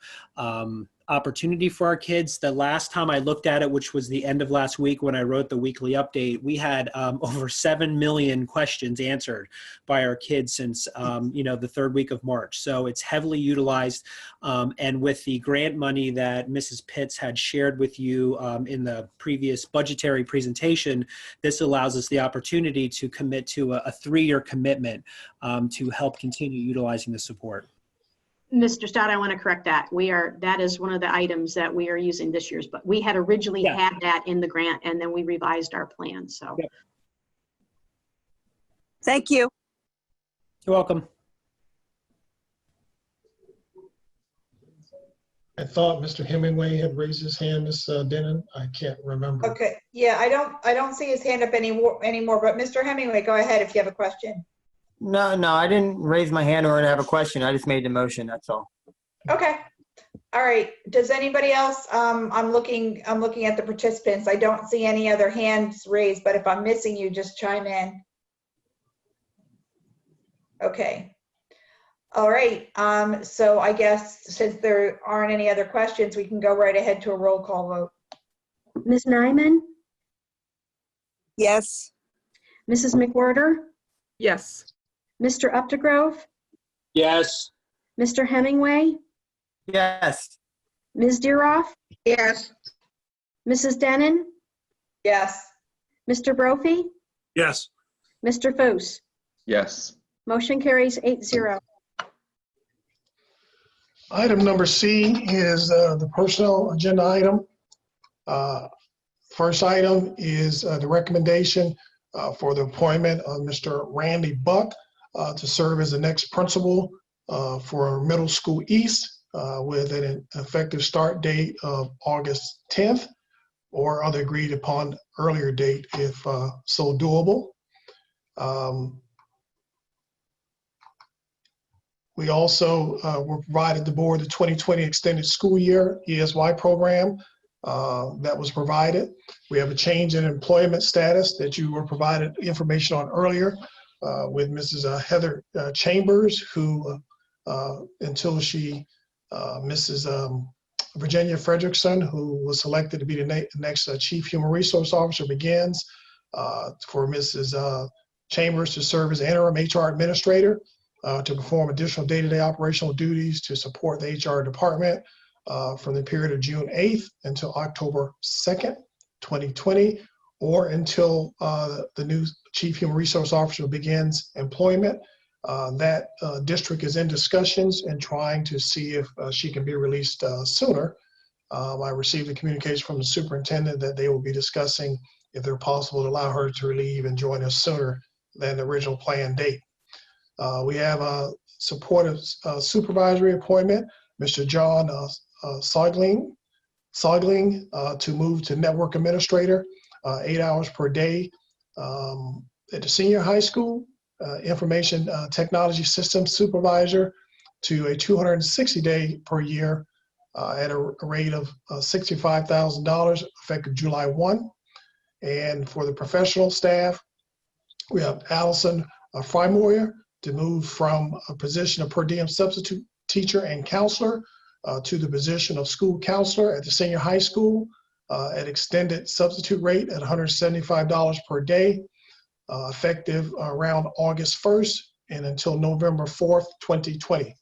opportunity for our kids. The last time I looked at it, which was the end of last week when I wrote the weekly update, we had over 7 million questions answered by our kids since the third week of March. So it's heavily utilized. And with the grant money that Mrs. Pitts had shared with you in the previous budgetary presentation, this allows us the opportunity to commit to a 3-year commitment to help continue utilizing the support. Mr. Stout, I want to correct that. That is one of the items that we are using this year's, but we had originally had that in the grant and then we revised our plan. So. Yep. Thank you. You're welcome. I thought Mr. Hemingway had raised his hand, Ms. Denon. I can't remember. Okay, yeah, I don't see his hand up anymore, but Mr. Hemingway, go ahead if you have a question. No, I didn't raise my hand or have a question. I just made the motion, that's all. Okay. All right. Does anybody else, I'm looking at the participants. I don't see any other hands raised, but if I'm missing you, just chime in. Okay. All right. So I guess since there aren't any other questions, we can go right ahead to a roll call vote. Ms. Nyman, Yes. Mrs. McWhorter, Yes. Mr. Updegrove, Yes. Mr. Hemingway, Yes. Ms. Deeroff, Yes. Mrs. Denon, Yes. Mr. Brophy, Yes. Mr. Foose. Yes. Motion carries 8-0. Item number C is the personnel agenda item. First item is the recommendation for the appointment of Mr. Randy Buck to serve as the next principal for Middle School East with an effective start date of August 10th or other agreed upon earlier date if so doable. We also were provided the board the 2020 extended school year ESY program that was provided. We have a change in employment status that you were provided information on earlier with Mrs. Heather Chambers, who until she, Mrs. Virginia Frederickson, who was selected to be the next Chief Human Resource Officer, begins, for Mrs. Chambers to serve as interim HR administrator to perform additional day-to-day operational duties to support the HR department from the period of June 8th until October 2nd, 2020, or until the new Chief Human Resource Officer begins employment. That district is in discussions and trying to see if she can be released sooner. I received a communication from the superintendent that they will be discussing if they're possible to allow her to leave and join us sooner than the original planned date. We have a supportive supervisory appointment, Mr. John Sogling to move to network administrator, 8 hours per day at the senior high school, information technology system supervisor to a 260-day per year at a rate of $65,000 effective July 1. And for the professional staff, we have Allison Frymoyer to move from a position of per diem substitute teacher and counselor to the position of school counselor at the senior high school at extended substitute rate at $175 per day, effective around August 1st and until November 4th, 2020.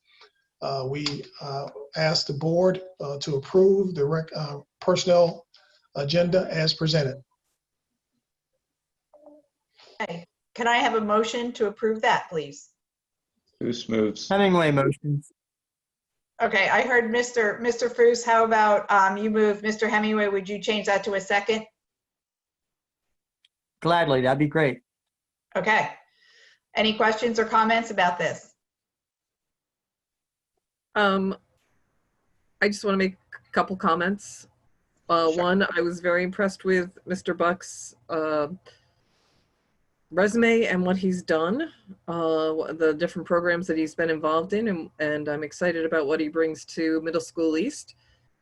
We ask the board to approve the personnel agenda as presented. Okay. Can I have a motion to approve that, please? Foose moves. Hemingway motions. Okay, I heard Mr. Foose. How about you move, Mr. Hemingway? Would you change that to a second? Gladly, that'd be great. Okay. Any questions or comments about this? I just want to make a couple comments. One, I was very impressed with Mr. Buck's resume and what he's done, the different programs that he's been involved in, and I'm excited about what he brings to Middle School East.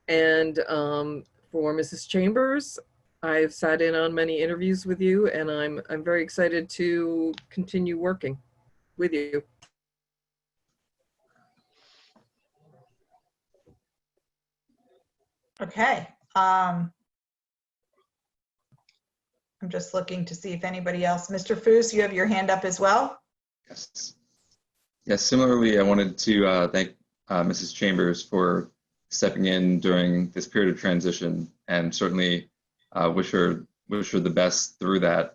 And for Mrs. Chambers, I've sat in on many interviews with you, and I'm very excited to continue working with you. Okay. I'm just looking to see if anybody else. Mr. Foose, you have your hand up as well? Yes. Yes, similarly, I wanted to thank Mrs. Chambers for stepping in during this period of transition, and certainly wish her the best through that.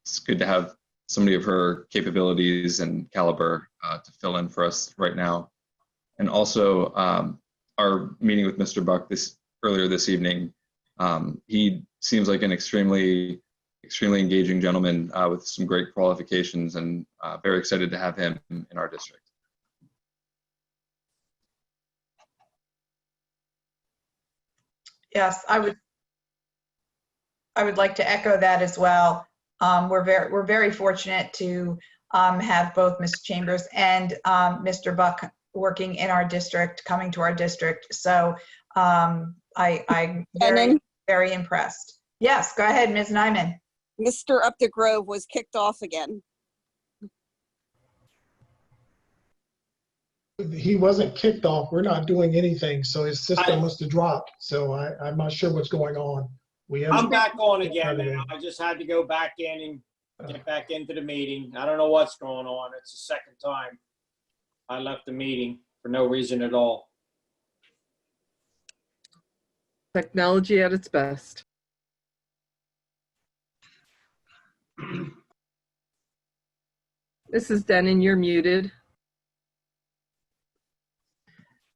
It's good to have somebody of her capabilities and caliber to fill in for us right now. And also our meeting with Mr. Buck earlier this evening, he seems like an extremely engaging gentleman with some great qualifications, and very excited to have him in our district. Yes, I would like to echo that as well. We're very fortunate to have both Ms. Chambers and Mr. Buck working in our district, coming to our district. So I'm very impressed. Yes, go ahead, Ms. Nyman. Mr. Updegrove was kicked off again. He wasn't kicked off. We're not doing anything, so his system must have dropped. So I'm not sure what's going on. I'm back on again now. I just had to go back in and get back into the meeting. I don't know what's going on. It's the second time I left the meeting for no reason at all. Technology at its best. Mrs. Denon, you're muted.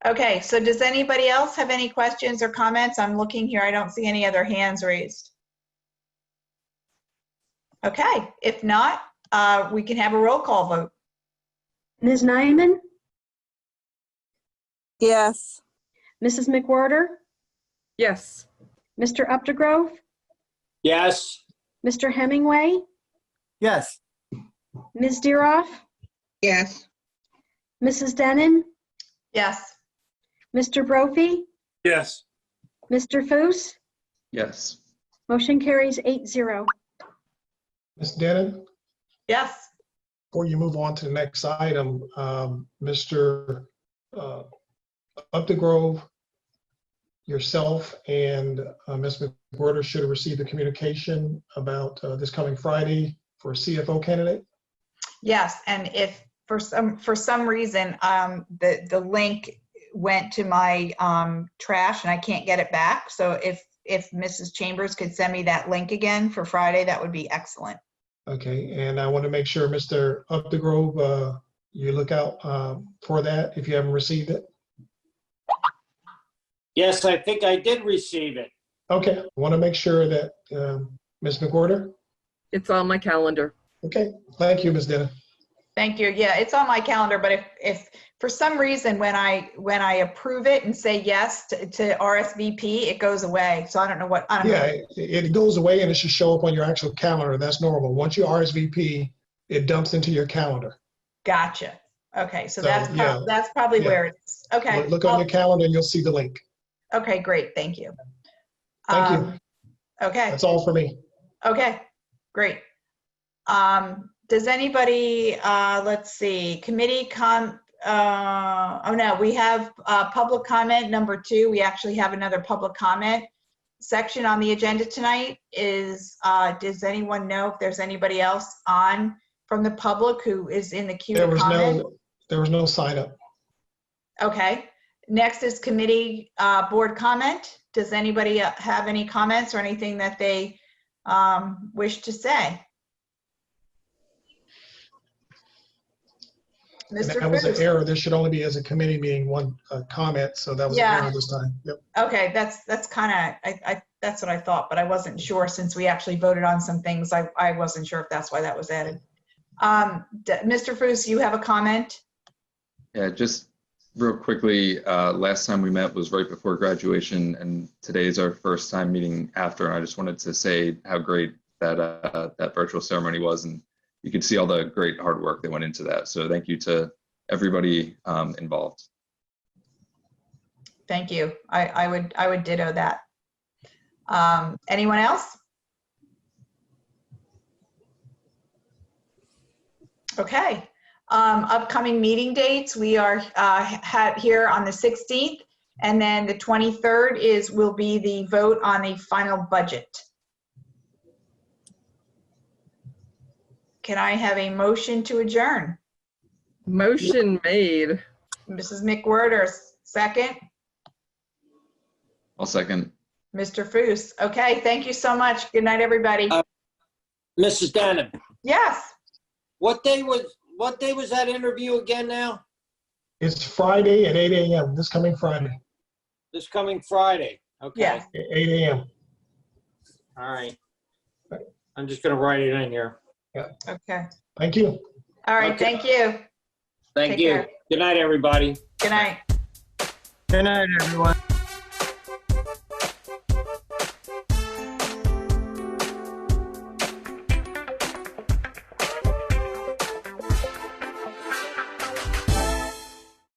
Okay, so does anybody else have any questions or comments? I'm looking here. I don't see any other hands raised. Okay, if not, we can have a roll call vote. Ms. Nyman, Yes. Mrs. McWhorter, Yes. Mr. Updegrove, Yes. Mr. Hemingway, Yes. Ms. Deeroff, Yes. Mrs. Denon, Yes. Mr. Brophy, Yes. Mr. Foose. Yes. Motion carries 8-0. Ms. Denon, Yes. before you move on to the next item, Mr. Updegrove, yourself, and Ms. McWhorter should have received the communication about this coming Friday for a CFO candidate. Yes, and if for some reason the link went to my trash and I can't get it back. So if Mrs. Chambers could send me that link again for Friday, that would be excellent. Okay, and I want to make sure, Mr. Updegrove, you look out for that if you haven't received it. Yes, I think I did receive it. Okay, I want to make sure that, Ms. McWhorter? It's on my calendar. Okay, thank you, Ms. Dennis. Thank you. Yeah, it's on my calendar, but if for some reason when I approve it and say yes to RSVP, it goes away. So I don't know what, I don't know. Yeah, it goes away and it should show up on your actual calendar. That's normal. Once you RSVP, it dumps into your calendar. Gotcha. Okay, so So, that's yeah, that's probably yeah. where it's, okay. Look on your calendar and you'll see the link. Okay, great, thank you. Thank you. Okay, That's all for me. okay, great. Does anybody, let's see, committee oh no, we have public comment number 2. We actually have another public comment section on the agenda tonight. Does anyone know if there's anybody else on from the public who is in the queue to comment? There was no sign up. Okay. Next is committee board comment. Does anybody have any comments or anything that they wish to say? And Mr. that was an Cruz? error. There should only be, as a committee meeting, one comment. So that was an Yeah. error this time. Yep. Okay, that's kind of, that's what I thought, but I wasn't sure since we actually voted on some things. I wasn't sure if that's why that was added. Mr. Foos, you have a comment? Yeah, just real quickly, last time we met was right before graduation, and today's our first time meeting after. I just wanted to say how great that that virtual ceremony was, and you could see all the great hard work that went into that. So thank you to everybody involved. Thank you. I would ditto that. Anyone else? Okay. Upcoming meeting dates, we are here on the 16th, and then the 23rd will be the vote on the final budget. Can I have a motion to adjourn? Motion made. Mrs. McWhorter, second. I'll second. Mr. Foos. Okay, thank you so much. Good night, everybody. Mrs. Denham, Yes. what day was that interview again now? It's Friday at 8 a.m. This coming Friday, This coming Friday? Okay. Yes. 8 a.m. All right. I'm just gonna write it in here. Okay. Thank you. All right, Okay. thank you. Thank Take you. care. Good night, everybody. Good night. Good night, everyone.